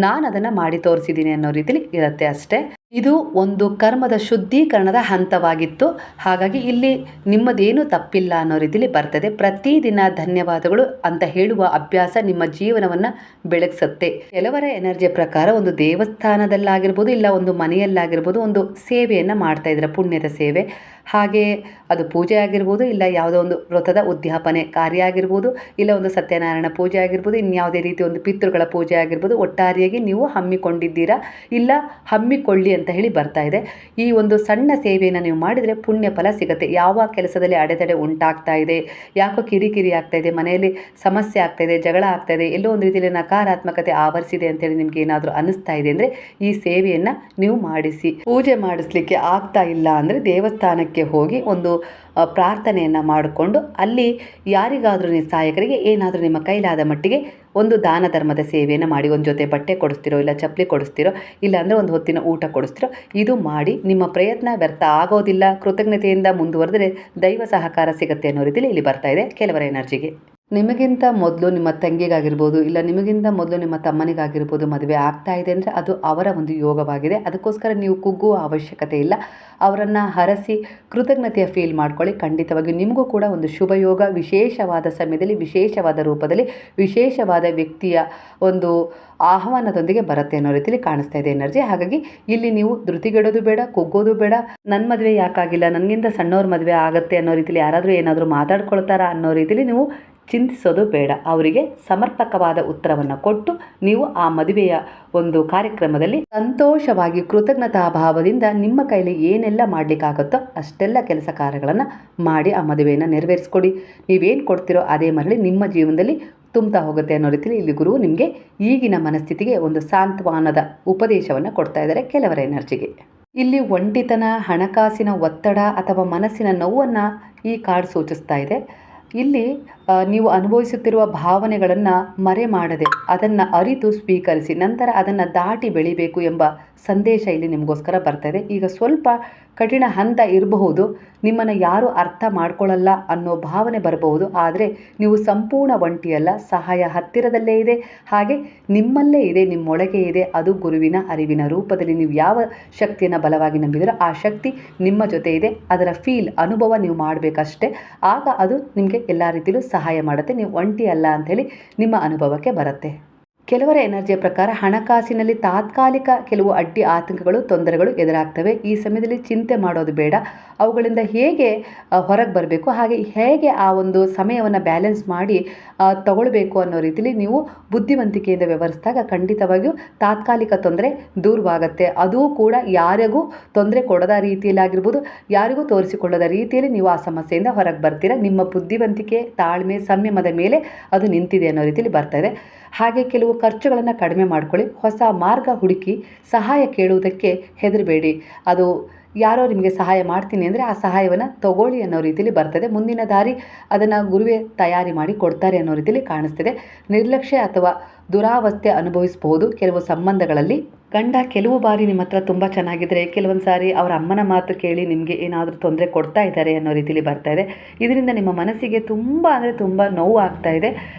Speaker 1: ನಾನು ಅದನ್ನು ಮಾಡಿ ತೋರಿಸಿದ್ದೀನಿ ಅನ್ನೋ ರೀತಿಲಿ ಇರುತ್ತೆ ಅಷ್ಟೇ. ಇದು ಒಂದು ಕರ್ಮದ ಶುದ್ಧೀಕರಣದ ಹಂತವಾಗಿತ್ತು. ಹಾಗಾಗಿ ಇಲ್ಲಿ ನಿಮ್ಮದೇನೂ ತಪ್ಪಿಲ್ಲ ಅನ್ನೋ ರೀತಿಲಿ ಬರ್ತದೆ. ಪ್ರತಿದಿನ ಧನ್ಯವಾದಗಳು ಅಂತ ಹೇಳುವ ಅಭ್ಯಾಸ ನಿಮ್ಮ ಜೀವನವನ್ನು ಬೆಳಗಿಸುತ್ತೆ. ಕೆಲವರ ಎನರ್ಜಿಯ ಪ್ರಕಾರ ಒಂದು ದೇವಸ್ಥಾನದಲ್ಲಾಗಿರ್ಬೋದು, ಇಲ್ಲ ಒಂದು ಮನೆಯಲ್ಲಾಗಿರ್ಬೋದು, ಒಂದು ಸೇವೆಯನ್ನು ಮಾಡ್ತಾ ಇದ್ದಾರೆ, ಪುಣ್ಯದ ಸೇವೆ. ಹಾಗೆ ಅದು ಪೂಜೆ ಆಗಿರ್ಬೋದು, ಇಲ್ಲ ಯಾವುದೋ ಒಂದು ವ್ರತದ ಉದ್ಯಾಪನೆ ಕಾರ್ಯ ಆಗಿರ್ಬೋದು, ಇಲ್ಲ ಒಂದು ಸತ್ಯನಾರಾಯಣ ಪೂಜೆ ಆಗಿರ್ಬೋದು, ಇನ್ಯಾವುದೇ ರೀತಿ ಒಂದು ಪಿತೃಗಳ ಪೂಜೆ ಆಗಿರ್ಬೋದು, ಒಟ್ಟಾರೆಯಾಗಿ ನೀವು ಹಮ್ಮಿಕೊಂಡಿದ್ದೀರಾ, ಇಲ್ಲ ಹಮ್ಮಿಕೊಳ್ಳಿ ಅಂತ ಹೇಳಿ ಬರ್ತಾ ಇದೆ. ಈ ಒಂದು ಸಣ್ಣ ಸೇವೆಯನ್ನು ನೀವು ಮಾಡಿದರೆ ಪುಣ್ಯ ಫಲ ಸಿಗುತ್ತೆ. ಯಾವ ಕೆಲಸದಲ್ಲಿ ಅಡೆತಡೆ ಉಂಟಾಗ್ತಾ ಇದೆ, ಯಾಕೋ ಕಿರಿಕಿರಿ ಆಗ್ತಾ ಇದೆ, ಮನೆಯಲ್ಲಿ ಸಮಸ್ಯೆ ಆಗ್ತಾ ಇದೆ, ಜಗಳ ಆಗ್ತಾ ಇದೆ, ಎಲ್ಲೋ ಒಂದು ರೀತಿಯಲ್ಲಿ ನಕಾರಾತ್ಮಕತೆ ಆವರಿಸಿದೆ ಅಂತೇಳಿ ನಿಮ್ಗೆ ಏನಾದರೂ ಅನ್ನಿಸ್ತಾ ಇದೆ ಅಂದರೆ ಈ ಸೇವೆಯನ್ನು ನೀವು ಮಾಡಿಸಿ. ಪೂಜೆ ಮಾಡಿಸ್ಲಿಕ್ಕೆ ಆಗ್ತಾ ಇಲ್ಲ ಅಂದರೆ ದೇವಸ್ಥಾನಕ್ಕೆ ಹೋಗಿ ಒಂದು ಪ್ರಾರ್ಥನೆಯನ್ನು ಮಾಡಿಕೊಂಡು ಅಲ್ಲಿ ಯಾರಿಗಾದರೂ ನಿಸ್ಸಹಾಯಕರಿಗೆ ಏನಾದರೂ ನಿಮ್ಮ ಕೈಲಾದ ಮಟ್ಟಿಗೆ ಒಂದು ದಾನ ಧರ್ಮದ ಸೇವೆಯನ್ನು ಮಾಡಿ. ಒಂದು ಜೊತೆ ಬಟ್ಟೆ ಕೊಡಿಸ್ತಿರೋ, ಇಲ್ಲ ಚಪ್ಪಲಿ ಕೊಡಿಸ್ತಿರೋ, ಇಲ್ಲ ಅಂದರೆ ಒಂದು ಹೊತ್ತಿನ ಊಟ ಕೊಡಿಸ್ತಿರೋ, ಇದು ಮಾಡಿ. ನಿಮ್ಮ ಪ್ರಯತ್ನ ವ್ಯರ್ಥ ಆಗೋದಿಲ್ಲ. ಕೃತಜ್ಞತೆಯಿಂದ ಮುಂದುವರೆದರೆ ದೈವ ಸಹಕಾರ ಸಿಗುತ್ತೆ ಅನ್ನೋ ರೀತಿಯಲ್ಲಿ ಇಲ್ಲಿ ಬರ್ತಾ ಇದೆ ಕೆಲವರ ಎನರ್ಜಿಗೆ. ನಿಮಗಿಂತ ಮೊದಲು ನಿಮ್ಮ ತಂಗಿಗಾಗಿರ್ಬೋದು, ಇಲ್ಲ ನಿಮಗಿಂತ ಮೊದಲು ನಿಮ್ಮ ತಮ್ಮನಿಗಾಗಿರ್ಬೋದು ಮದುವೆ ಆಗ್ತಾ ಇದೆ ಅಂದರೆ ಅದು ಅವರ ಒಂದು ಯೋಗವಾಗಿದೆ. ಅದಕ್ಕೋಸ್ಕರ ನೀವು ಕುಗ್ಗುವ ಅವಶ್ಯಕತೆ ಇಲ್ಲ. ಅವರನ್ನು ಹರಸಿ ಕೃತಜ್ಞತೆಯ ಫೀಲ್ ಮಾಡ್ಕೊಳ್ಳಿ. ಖಂಡಿತವಾಗಿ ನಿಮಗೂ ಕೂಡ ಒಂದು ಶುಭ ಯೋಗ ವಿಶೇಷವಾದ ಸಮಯದಲ್ಲಿ, ವಿಶೇಷವಾದ ರೂಪದಲ್ಲಿ, ವಿಶೇಷವಾದ ವ್ಯಕ್ತಿಯ ಒಂದು ಆಹ್ವಾನದೊಂದಿಗೆ ಬರುತ್ತೆ ಅನ್ನೋ ರೀತಿಯಲ್ಲಿ ಕಾಣಿಸ್ತಾ ಇದೆ ಎನರ್ಜಿ. ಹಾಗಾಗಿ ಇಲ್ಲಿ ನೀವು ಧೃತಿಗೆಡೋದು ಬೇಡ, ಕುಗ್ಗೋದು ಬೇಡ. ನನ್ನ ಮದುವೆ ಯಾಕಾಗಿಲ್ಲ, ನನಗಿಂತ ಸಣ್ಣವ್ರ ಮದುವೆ ಆಗುತ್ತೆ ಅನ್ನೋ ರೀತಿಯಲ್ಲಿ ಯಾರಾದರೂ ಏನಾದರೂ ಮಾತಾಡ್ಕೊಳ್ತಾರಾ ಅನ್ನೋ ರೀತಿಯಲ್ಲಿ ನೀವು ಚಿಂತಿಸೋದು ಬೇಡ. ಅವರಿಗೆ ಸಮರ್ಪಕವಾದ ಉತ್ತರವನ್ನು ಕೊಟ್ಟು ನೀವು ಆ ಮದುವೆಯ ಒಂದು ಕಾರ್ಯಕ್ರಮದಲ್ಲಿ ಸಂತೋಷವಾಗಿ ಕೃತಜ್ಞತಾ ಭಾವದಿಂದ ನಿಮ್ಮ ಕೈಲಿ ಏನೆಲ್ಲ ಮಾಡಲಿಕ್ಕಾಗುತ್ತೋ ಅಷ್ಟೆಲ್ಲ ಕೆಲಸ ಕಾರ್ಯಗಳನ್ನು ಮಾಡಿ ಆ ಮದುವೆಯನ್ನು ನೆರವೇರಿಸ್ಕೊಡಿ. ನೀವೇನು ಕೊಡ್ತೀರೋ ಅದೇ ಮರಳಿ ನಿಮ್ಮ ಜೀವನದಲ್ಲಿ ತುಂಬ್ತಾ ಹೋಗುತ್ತೆ ಅನ್ನೋ ರೀತಿಯಲ್ಲಿ ಇಲ್ಲಿ ಗುರು ನಿಮಗೆ ಈಗಿನ ಮನಸ್ಥಿತಿಗೆ ಒಂದು ಸಾಂತ್ವನದ ಉಪದೇಶವನ್ನು ಕೊಡ್ತಾ ಇದ್ದಾರೆ ಕೆಲವರ ಎನರ್ಜಿಗೆ. ಇಲ್ಲಿ ಒಂಟಿತನ, ಹಣಕಾಸಿನ ಒತ್ತಡ ಅಥವಾ ಮನಸ್ಸಿನ ನೋವನ್ನು ಈ ಕಾರ್ಡ್ ಸೂಚಿಸ್ತಾ ಇದೆ. ಇಲ್ಲಿ ನೀವು ಅನುಭವಿಸುತ್ತಿರುವ ಭಾವನೆಗಳನ್ನು ಮರೆ ಮಾಡದೆ ಅದನ್ನು ಅರಿತು ಸ್ವೀಕರಿಸಿ, ನಂತರ ಅದನ್ನು ದಾಟಿ ಬೆಳಿಬೇಕು ಎಂಬ ಸಂದೇಶ ಇಲ್ಲಿ ನಿಮಗೋಸ್ಕರ ಬರ್ತಾ ಇದೆ. ಈಗ ಸ್ವಲ್ಪ ಕಠಿಣ ಹಂತ ಇರಬಹುದು, ನಿಮ್ಮನ್ನು ಯಾರೂ ಅರ್ಥ ಮಾಡ್ಕೊಳ್ಳಲ್ಲ ಅನ್ನೋ ಭಾವನೆ ಬರಬಹುದು. ಆದರೆ ನೀವು ಸಂಪೂರ್ಣ ಒಂಟಿಯಲ್ಲ, ಸಹಾಯ ಹತ್ತಿರದಲ್ಲೇ ಇದೆ, ಹಾಗೆ ನಿಮ್ಮಲ್ಲೇ ಇದೆ, ನಿಮ್ಮೊಳಗೆ ಇದೆ. ಅದು ಗುರುವಿನ ಅರಿವಿನ ರೂಪದಲ್ಲಿ ನೀವು ಯಾವ ಶಕ್ತಿಯನ್ನು ಬಲವಾಗಿ ನಂಬಿದಿರೋ ಆ ಶಕ್ತಿ ನಿಮ್ಮ ಜೊತೆ ಇದೆ. ಅದರ ಫೀಲ್, ಅನುಭವ ನೀವು ಮಾಡಬೇಕಷ್ಟೇ. ಆಗ ಅದು ನಿಮಗೆ ಎಲ್ಲ ರೀತಿಯಲ್ಲೂ ಸಹಾಯ ಮಾಡುತ್ತೆ. ನೀವು ಒಂಟಿ ಅಲ್ಲ ಅಂಥೇಳಿ ನಿಮ್ಮ ಅನುಭವಕ್ಕೆ ಬರುತ್ತೆ. ಕೆಲವರ ಎನರ್ಜಿಯ ಪ್ರಕಾರ ಹಣಕಾಸಿನಲ್ಲಿ ತಾತ್ಕಾಲಿಕ ಕೆಲವು ಅಡ್ಡಿ ಆತಂಕಗಳು ತೊಂದರೆಗಳು ಎದುರಾಗ್ತವೆ. ಈ ಸಮಯದಲ್ಲಿ ಚಿಂತೆ ಮಾಡೋದು ಬೇಡ. ಅವುಗಳಿಂದ ಹೇಗೆ ಹೊರಗೆ ಬರಬೇಕು, ಹಾಗೆ ಹೇಗೆ ಆ ಒಂದು ಸಮಯವನ್ನು ಬ್ಯಾಲೆನ್ಸ್ ಮಾಡಿ ತಗೊಳ್ಬೇಕು ಅನ್ನೋ ರೀತಿಯಲ್ಲಿ ನೀವು ಬುದ್ಧಿವಂತಿಕೆಯಿಂದ ವ್ಯವಹರಿಸಿದಾಗ ಖಂಡಿತವಾಗಿಯೂ ತಾತ್ಕಾಲಿಕ ತೊಂದರೆ ದೂರವಾಗುತ್ತೆ. ಅದೂ ಕೂಡ ಯಾರಿಗೂ ತೊಂದರೆ ಕೊಡದ ರೀತಿಯಲ್ಲಿ ಆಗಿರ್ಬೋದು, ಯಾರಿಗೂ ತೋರಿಸಿಕೊಳ್ಳದ ರೀತಿಯಲ್ಲಿ ನೀವು ಆ ಸಮಸ್ಯೆಯಿಂದ ಹೊರಗೆ ಬರ್ತೀರಾ. ನಿಮ್ಮ ಬುದ್ಧಿವಂತಿಕೆ, ತಾಳ್ಮೆ, ಸಂಯಮದ ಮೇಲೆ ಅದು ನಿಂತಿದೆ ಅನ್ನೋ ರೀತಿಯಲ್ಲಿ ಬರ್ತಾ ಇದೆ. ಹಾಗೆ ಕೆಲವು ಖರ್ಚುಗಳನ್ನು ಕಡಿಮೆ ಮಾಡ್ಕೊಳ್ಳಿ. ಹೊಸ ಮಾರ್ಗ ಹುಡುಕಿ ಸಹಾಯ ಕೇಳುವುದಕ್ಕೆ ಹೆದರಬೇಡಿ. ಅದು ಯಾರೋ ನಿಮಗೆ ಸಹಾಯ ಮಾಡ್ತೀನಿ ಅಂದರೆ ಆ ಸಹಾಯವನ್ನು ತಗೊಳ್ಳಿ ಅನ್ನೋ ರೀತಿಯಲ್ಲಿ ಬರ್ತದೆ. ಮುಂದಿನ ದಾರಿ ಅದನ್ನು ಗುರುವೇ ತಯಾರಿ ಮಾಡಿ ಕೊಡ್ತಾರೆ ಅನ್ನೋ ರೀತಿಯಲ್ಲಿ ಕಾಣಿಸ್ತಿದೆ. ನಿರ್ಲಕ್ಷ್ಯ ಅಥವಾ ದುರಾವಸ್ಥೆ ಅನುಭವಿಸಬಹುದು ಕೆಲವು ಸಂಬಂಧಗಳಲ್ಲಿ. ಗಂಡ ಕೆಲವು ಬಾರಿ ನಿಮ್ಮ ಹತ್ರ ತುಂಬ ಚೆನ್ನಾಗಿದ್ದರೆ, ಕೆಲವೊಂದು ಸಾರಿ ಅವರ ಅಮ್ಮನ ಮಾತು ಕೇಳಿ ನಿಮಗೆ ಏನಾದರೂ ತೊಂದರೆ ಕೊಡ್ತಾ ಇದ್ದಾರೆ ಅನ್ನೋ ರೀತಿಯಲ್ಲಿ ಬರ್ತಾ ಇದೆ. ಇದರಿಂದ ನಿಮ್ಮ ಮನಸ್ಸಿಗೆ ತುಂಬ ಅಂದರೆ ತುಂಬ ನೋವು ಆಗ್ತಾ ಇದೆ.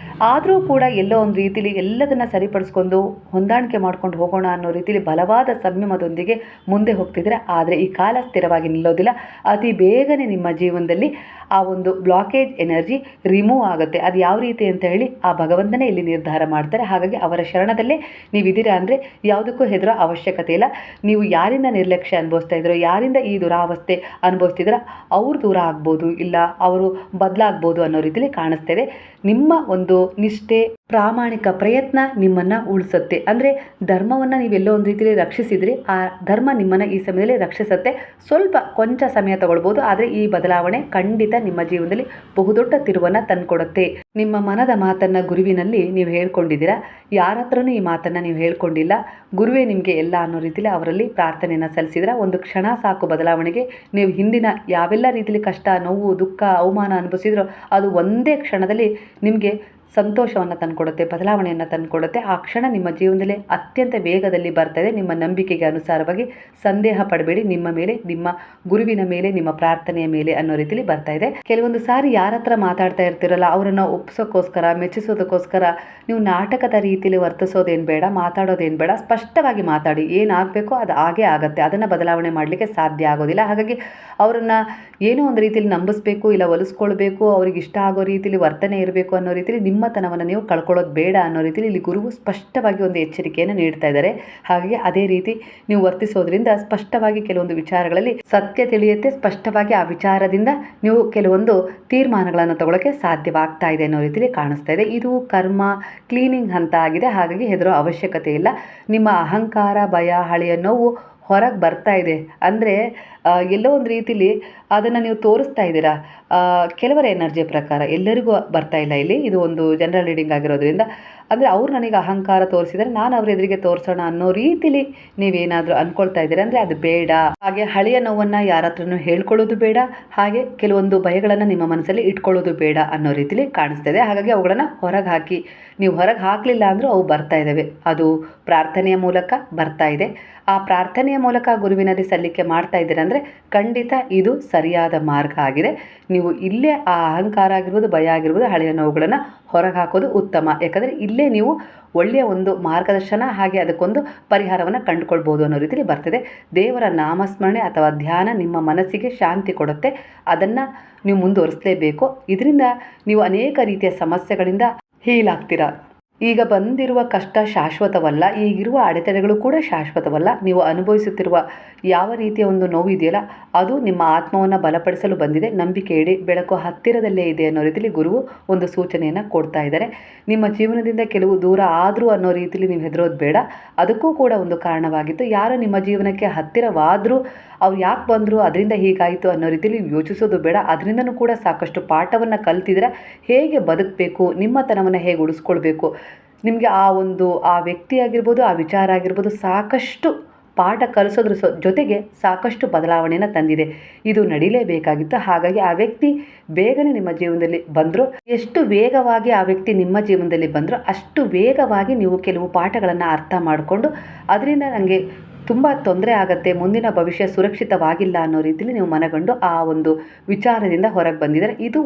Speaker 1: ಆದರೂ ಕೂಡ ಎಲ್ಲೋ ಒಂದು ರೀತಿಯಲ್ಲಿ ಎಲ್ಲದನ್ನು ಸರಿಪಡಿಸ್ಕೊಂಡು ಹೊಂದಾಣಿಕೆ ಮಾಡ್ಕೊಂಡು ಹೋಗೋಣ ಅನ್ನೋ ರೀತಿಯಲ್ಲಿ ಬಲವಾದ ಸಂಯಮದೊಂದಿಗೆ ಮುಂದೆ ಹೋಗ್ತಿದ್ರೆ, ಆದರೆ ಈ ಕಾಲ ಸ್ಥಿರವಾಗಿ ನಿಲ್ಲೋದಿಲ್ಲ. ಅತಿ ಬೇಗನೆ ನಿಮ್ಮ ಜೀವನದಲ್ಲಿ ಆ ಒಂದು ಬ್ಲಾಕೇಜ್ ಎನರ್ಜಿ ರಿಮೂವ್ ಆಗುತ್ತೆ. ಅದು ಯಾವ ರೀತಿ ಅಂತ ಹೇಳಿ ಆ ಭಗವಂತನೇ ಇಲ್ಲಿ ನಿರ್ಧಾರ ಮಾಡ್ತಾರೆ. ಹಾಗಾಗಿ ಅವರ ಶರಣದಲ್ಲೇ ನೀವಿದ್ದೀರಾ ಅಂದರೆ ಯಾವುದಕ್ಕೂ ಹೆದರೋ ಅವಶ್ಯಕತೆ ಇಲ್ಲ. ನೀವು ಯಾರಿಂದ ನಿರ್ಲಕ್ಷ್ಯ ಅನುಭವಿಸ್ತಾ ಇದ್ರೋ, ಯಾರಿಂದ ಈ ದುರಾವಸ್ಥೆ ಅನುಭವಿಸ್ತಿದ್ರೋ ಅವ್ರು ದೂರ ಆಗ್ಬೋದು, ಇಲ್ಲ ಅವರು ಬದಲಾಗ್ಬೋದು ಅನ್ನೋ ರೀತಿಯಲ್ಲಿ ಕಾಣಿಸ್ತಾ ಇದೆ. ನಿಮ್ಮ ಒಂದು ನಿಷ್ಠೆ, ಪ್ರಾಮಾಣಿಕ ಪ್ರಯತ್ನ ನಿಮ್ಮನ್ನು ಉಳಿಸುತ್ತೆ. ಅಂದರೆ ಧರ್ಮವನ್ನು ನೀವೆಲ್ಲೋ ಒಂದು ರೀತಿಯಲ್ಲಿ ರಕ್ಷಿಸಿದ್ರಿ, ಆ ಧರ್ಮ ನಿಮ್ಮನ್ನು ಈ ಸಮಯದಲ್ಲಿ ರಕ್ಷಿಸುತ್ತೆ. ಸ್ವಲ್ಪ ಕೊಂಚ ಸಮಯ ತಗೊಳ್ಬೋದು, ಆದರೆ ಈ ಬದಲಾವಣೆ ಖಂಡಿತ ನಿಮ್ಮ ಜೀವನದಲ್ಲಿ ಬಹುದೊಡ್ಡ ತಿರುವನ್ನು ತಂದುಕೊಡುತ್ತೆ. ನಿಮ್ಮ ಮನದ ಮಾತನ್ನು ಗುರುವಿನಲ್ಲಿ ನೀವು ಹೇಳ್ಕೊಂಡಿದ್ದೀರಾ. ಯಾರ ಹತ್ರನೂ ಈ ಮಾತನ್ನು ನೀವು ಹೇಳ್ಕೊಂಡಿಲ್ಲ. ಗುರುವೇ ನಿಮಗೆ ಎಲ್ಲ ಅನ್ನೋ ರೀತಿಯಲ್ಲಿ ಅವರಲ್ಲಿ ಪ್ರಾರ್ಥನೆಯನ್ನು ಸಲ್ಲಿಸಿದ್ರೆ ಒಂದು ಕ್ಷಣ ಸಾಕು ಬದಲಾವಣೆಗೆ. ನೀವು ಹಿಂದಿನ ಯಾವೆಲ್ಲ ರೀತಿಯಲ್ಲಿ ಕಷ್ಟ, ನೋವು, ದುಃಖ, ಅವಮಾನ ಅನುಭವಿಸಿದ್ರೋ ಅದು ಒಂದೇ ಕ್ಷಣದಲ್ಲಿ ನಿಮಗೆ ಸಂತೋಷವನ್ನು ತಂದುಕೊಡುತ್ತೆ, ಬದಲಾವಣೆಯನ್ನು ತಂದುಕೊಡುತ್ತೆ. ಆ ಕ್ಷಣ ನಿಮ್ಮ ಜೀವನದಲ್ಲಿ ಅತ್ಯಂತ ವೇಗದಲ್ಲಿ ಬರ್ತದೆ. ನಿಮ್ಮ ನಂಬಿಕೆಗೆ ಅನುಸಾರವಾಗಿ ಸಂದೇಹ ಪಡಬೇಡಿ. ನಿಮ್ಮ ಮೇಲೆ, ನಿಮ್ಮ ಗುರುವಿನ ಮೇಲೆ, ನಿಮ್ಮ ಪ್ರಾರ್ಥನೆಯ ಮೇಲೆ ಅನ್ನೋ ರೀತಿಯಲ್ಲಿ ಬರ್ತಾ ಇದೆ. ಕೆಲವೊಂದು ಸಾರಿ ಯಾರ ಹತ್ರ ಮಾತಾಡ್ತಾ ಇರ್ತಿರಲ್ಲ, ಅವರನ್ನು ಒಪ್ಪಿಸೋಕ್ಕೋಸ್ಕರ, ಮೆಚ್ಚಿಸೋದಕ್ಕೋಸ್ಕರ ನೀವು ನಾಟಕದ ರೀತಿಯಲ್ಲಿ ವರ್ತಿಸೋದೇನು ಬೇಡ, ಮಾತಾಡೋದೇನು ಬೇಡ. ಸ್ಪಷ್ಟವಾಗಿ ಮಾತಾಡಿ. ಏನಾಗಬೇಕೋ ಅದು ಆಗೇ ಆಗುತ್ತೆ. ಅದನ್ನು ಬದಲಾವಣೆ ಮಾಡಲಿಕ್ಕೆ ಸಾಧ್ಯ ಆಗೋದಿಲ್ಲ. ಹಾಗಾಗಿ ಅವರನ್ನು ಏನೋ ಒಂದು ರೀತಿಯಲ್ಲಿ ನಂಬಿಸ್ಬೇಕು, ಇಲ್ಲ ಒಲಿಸ್ಕೊಳ್ಬೇಕು, ಅವ್ರಿಗೆ ಇಷ್ಟ ಆಗೋ ರೀತಿಯಲ್ಲಿ ವರ್ತನೆ ಇರಬೇಕು ಅನ್ನೋ ರೀತಿಯಲ್ಲಿ ನಿಮ್ಮತನವನ್ನು ನೀವು ಕಳ್ಕೊಳ್ಳೋದು ಬೇಡ ಅನ್ನೋ ರೀತಿಯಲ್ಲಿ ಇಲ್ಲಿ ಗುರುವು ಸ್ಪಷ್ಟವಾಗಿ ಒಂದು ಎಚ್ಚರಿಕೆಯನ್ನು ನೀಡ್ತಾ ಇದ್ದಾರೆ. ಹಾಗಾಗಿ ಅದೇ ರೀತಿ ನೀವು ವರ್ತಿಸೋದ್ರಿಂದ ಸ್ಪಷ್ಟವಾಗಿ ಕೆಲವೊಂದು ವಿಚಾರಗಳಲ್ಲಿ ಸತ್ಯ ತಿಳಿಯುತ್ತೆ. ಸ್ಪಷ್ಟವಾಗಿ ಆ ವಿಚಾರದಿಂದ ನೀವು ಕೆಲವೊಂದು ತೀರ್ಮಾನಗಳನ್ನು ತಗೊಳ್ಳೋಕ್ಕೆ ಸಾಧ್ಯವಾಗ್ತಾ ಇದೆ ಅನ್ನೋ ರೀತಿಯಲ್ಲಿ ಕಾಣಿಸ್ತಾ ಇದೆ. ಇದು ಕರ್ಮ ಕ್ಲೀನಿಂಗ್ ಹಂತ ಆಗಿದೆ. ಹಾಗಾಗಿ ಹೆದರೋ ಅವಶ್ಯಕತೆ ಇಲ್ಲ. ನಿಮ್ಮ ಅಹಂಕಾರ, ಭಯ, ಹಳೆಯ ನೋವು ಹೊರಗೆ ಬರ್ತಾ ಇದೆ ಅಂದರೆ ಎಲ್ಲೋ ಒಂದು ರೀತಿಲಿ ಅದನ್ನು ನೀವು ತೋರಿಸ್ತಾ ಇದ್ದೀರಾ. ಕೆಲವರ ಎನರ್ಜಿಯ ಪ್ರಕಾರ ಎಲ್ಲರಿಗೂ ಬರ್ತಾ ಇಲ್ಲ ಇಲ್ಲಿ. ಇದು ಒಂದು ಜನರಲ್ ರೀಡಿಂಗ್ ಆಗಿರೋದ್ರಿಂದ ಅಂದರೆ ಅವ್ರು ನನಗೆ ಅಹಂಕಾರ ತೋರಿಸಿದರೆ ನಾನು ಅವ್ರ ಎದುರಿಗೆ ತೋರಿಸೋಣ ಅನ್ನೋ ರೀತಿಲಿ ನೀವೇನಾದರೂ ಅಂದ್ಕೊಳ್ತಾ ಇದ್ದೀರಾ ಅಂದರೆ ಅದು ಬೇಡ. ಹಾಗೆ ಹಳೆಯ ನೋವನ್ನು ಯಾರ ಹತ್ರನೂ ಹೇಳ್ಕೊಳ್ಳೋದು ಬೇಡ. ಹಾಗೆ ಕೆಲವೊಂದು ಭಯಗಳನ್ನು ನಿಮ್ಮ ಮನಸ್ಸಲ್ಲಿ ಇಟ್ಕೊಳ್ಳೋದು ಬೇಡ ಅನ್ನೋ ರೀತಿಲಿ ಕಾಣಿಸ್ತಾ. ಹಾಗಾಗಿ ಅವುಗಳನ್ನು ಹೊರಗೆ ಹಾಕಿ. ನೀವು ಹೊರಗೆ ಹಾಕಲಿಲ್ಲ ಅಂದರೂ ಅವು ಬರ್ತಾ ಇದ್ದಾವೆ. ಅದು ಪ್ರಾರ್ಥನೆಯ ಮೂಲಕ ಬರ್ತಾ ಇದೆ. ಆ ಪ್ರಾರ್ಥನೆಯ ಮೂಲಕ ಗುರುವಿನಲ್ಲಿ ಸಲ್ಲಿಕೆ ಮಾಡ್ತಾ ಇದ್ದೀರಾ ಅಂದರೆ ಖಂಡಿತ ಇದು ಸರಿಯಾದ ಮಾರ್ಗ ಆಗಿದೆ. ನೀವು ಇಲ್ಲೇ ಆ ಅಹಂಕಾರ ಆಗಿರ್ಬೋದು, ಭಯ ಆಗಿರ್ಬೋದು, ಹಳೆಯ ನೋವುಗಳನ್ನು ಹೊರಗೆ ಹಾಕೋದು ಉತ್ತಮ. ಯಾಕಂದರೆ ಇಲ್ಲೇ ನೀವು ಒಳ್ಳೆಯ ಒಂದು ಮಾರ್ಗದರ್ಶನ, ಹಾಗೆ ಅದಕ್ಕೊಂದು ಪರಿಹಾರವನ್ನು ಕಂಡುಕೊಳ್ಬೋದು ಅನ್ನೋ ರೀತಿಯಲ್ಲಿ ಬರ್ತಿದೆ. ದೇವರ ನಾಮಸ್ಮರಣೆ ಅಥವಾ ಧ್ಯಾನ ನಿಮ್ಮ ಮನಸ್ಸಿಗೆ ಶಾಂತಿ ಕೊಡುತ್ತೆ. ಅದನ್ನು ನೀವು ಮುಂದುವರಿಸಲೇಬೇಕು. ಇದರಿಂದ ನೀವು ಅನೇಕ ರೀತಿಯ ಸಮಸ್ಯೆಗಳಿಂದ ಹೀಲ್ ಆಗ್ತೀರಾ. ಈಗ ಬಂದಿರುವ ಕಷ್ಟ ಶಾಶ್ವತವಲ್ಲ, ಈಗಿರುವ ಅಡೆತಡೆಗಳು ಕೂಡ ಶಾಶ್ವತವಲ್ಲ. ನೀವು ಅನುಭವಿಸುತ್ತಿರುವ ಯಾವ ರೀತಿಯ ಒಂದು ನೋವು ಇದೆಯಲ್ಲ, ಅದು ನಿಮ್ಮ ಆತ್ಮವನ್ನು ಬಲಪಡಿಸಲು ಬಂದಿದೆ. ನಂಬಿಕೆ ಇಡಿ, ಬೆಳಕು ಹತ್ತಿರದಲ್ಲೇ ಇದೆ ಅನ್ನೋ ರೀತಿಯಲ್ಲಿ ಗುರುವು ಒಂದು ಸೂಚನೆಯನ್ನು ಕೊಡ್ತಾ ಇದ್ದಾರೆ. ನಿಮ್ಮ ಜೀವನದಿಂದ ಕೆಲವು ದೂರ ಆದರೂ ಅನ್ನೋ ರೀತಿಯಲ್ಲಿ ನೀವು ಹೆದರೋದು ಬೇಡ. ಅದಕ್ಕೂ ಕೂಡ ಒಂದು ಕಾರಣವಾಗಿತ್ತು. ಯಾರು ನಿಮ್ಮ ಜೀವನಕ್ಕೆ ಹತ್ತಿರವಾದರೂ ಅವ್ರು ಯಾಕೆ ಬಂದರು, ಅದರಿಂದ ಹೀಗಾಯಿತು ಅನ್ನೋ ರೀತಿಯಲ್ಲಿ ಯೋಚಿಸೋದು ಬೇಡ. ಅದರಿಂದನೂ ಕೂಡ ಸಾಕಷ್ಟು ಪಾಠವನ್ನು ಕಲ್ತಿದ್ರೆ ಹೇಗೆ ಬದುಕಬೇಕು, ನಿಮ್ಮತನವನ್ನು ಹೇಗೆ ಉಳಿಸ್ಕೊಳ್ಬೇಕು, ನಿಮಗೆ ಆ ವ್ಯಕ್ತಿ ಆಗಿರ್ಬೋದು, ಆ ವಿಚಾರ ಆಗಿರ್ಬೋದು ಸಾಕಷ್ಟು ಪಾಠ ಕಲಿಸೋದ್ರ ಜೊತೆಗೆ ಸಾಕಷ್ಟು ಬದಲಾವಣೆಯನ್ನು ತಂದಿದೆ. ಇದು ನಡೀಲೇಬೇಕಾಗಿತ್ತು. ಹಾಗಾಗಿ ಆ ವ್ಯಕ್ತಿ ಬೇಗನೆ ನಿಮ್ಮ ಜೀವನದಲ್ಲಿ ಬಂದರು. ಎಷ್ಟು ವೇಗವಾಗಿ ಆ ವ್ಯಕ್ತಿ ನಿಮ್ಮ ಜೀವನದಲ್ಲಿ ಬಂದರೂ ಅಷ್ಟು ವೇಗವಾಗಿ ನೀವು ಕೆಲವು ಪಾಠಗಳನ್ನು ಅರ್ಥ ಮಾಡಿಕೊಂಡು ಅದರಿಂದ ನನಗೆ ತುಂಬ ತೊಂದರೆ ಆಗುತ್ತೆ, ಮುಂದಿನ ಭವಿಷ್ಯ ಸುರಕ್ಷಿತವಾಗಿಲ್ಲ ಅನ್ನೋ ರೀತಿಯಲ್ಲಿ ನೀವು ಮನಗಂಡು ಆ ಒಂದು ವಿಚಾರದಿಂದ ಹೊರಗೆ ಬಂದಿದ್ದಾರೆ. ಇದು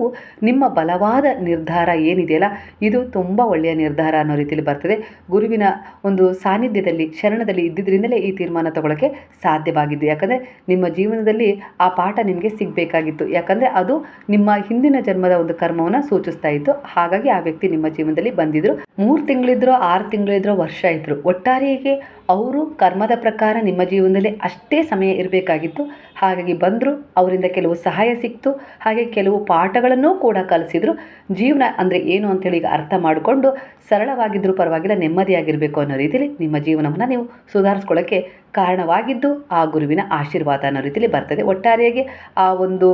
Speaker 1: ನಿಮ್ಮ ಬಲವಾದ ನಿರ್ಧಾರ ಏನಿದೆಯಲ್ಲ, ಇದು ತುಂಬ ಒಳ್ಳೆಯ ನಿರ್ಧಾರ ಅನ್ನೋ ರೀತಿಯಲ್ಲಿ ಬರ್ತದೆ. ಗುರುವಿನ ಒಂದು ಸಾನ್ನಿಧ್ಯದಲ್ಲಿ ಶರಣದಲ್ಲಿ ಇದ್ದಿದ್ದರಿಂದಲೇ ಈ ತೀರ್ಮಾನ ತಗೊಳ್ಳೋಕ್ಕೆ ಸಾಧ್ಯವಾಗಿದ್ದು. ಯಾಕಂದರೆ ನಿಮ್ಮ ಜೀವನದಲ್ಲಿ ಆ ಪಾಠ ನಿಮಗೆ ಸಿಗಬೇಕಾಗಿತ್ತು. ಯಾಕಂದರೆ ಅದು ನಿಮ್ಮ ಹಿಂದಿನ ಜನ್ಮದ ಒಂದು ಕರ್ಮವನ್ನು ಸೂಚಿಸ್ತಾ ಇತ್ತು. ಹಾಗಾಗಿ ಆ ವ್ಯಕ್ತಿ ನಿಮ್ಮ ಜೀವನದಲ್ಲಿ ಬಂದಿದ್ದರು. 3 ತಿಂಗಳಿದ್ರೋ 6 ತಿಂಗಳಿದ್ರೋ ವರ್ಷ ಇದ್ದರು, ಒಟ್ಟಾರೆಯಾಗಿ ಅವರು ಕರ್ಮದ ಪ್ರಕಾರ ನಿಮ್ಮ ಜೀವನದಲ್ಲಿ ಅಷ್ಟೇ ಸಮಯ ಇರಬೇಕಾಗಿತ್ತು. ಹಾಗಾಗಿ ಬಂದರು, ಅವರಿಂದ ಕೆಲವು ಸಹಾಯ ಸಿಕ್ತು, ಹಾಗೆ ಕೆಲವು ಪಾಠಗಳನ್ನೂ ಕೂಡ ಕಲಿಸಿದ್ರು. ಜೀವನ ಅಂದರೆ ಏನು ಅಂತೇಳಿ ಈಗ ಅರ್ಥ ಮಾಡಿಕೊಂಡು ಸರಳವಾಗಿದ್ದರೂ ಪರವಾಗಿಲ್ಲ, ನೆಮ್ಮದಿಯಾಗಿರಬೇಕು ಅನ್ನೋ ರೀತಿಯಲ್ಲಿ ನಿಮ್ಮ ಜೀವನವನ್ನು ನೀವು ಸುಧಾರಿಸ್ಕೊಳ್ಳೋಕ್ಕೆ ಕಾರಣವಾಗಿದ್ದು ಆ ಗುರುವಿನ ಆಶೀರ್ವಾದ ಅನ್ನೋ ರೀತಿಯಲ್ಲಿ ಬರ್ತದೆ. ಒಟ್ಟಾರೆಯಾಗಿ ಆ ಒಂದು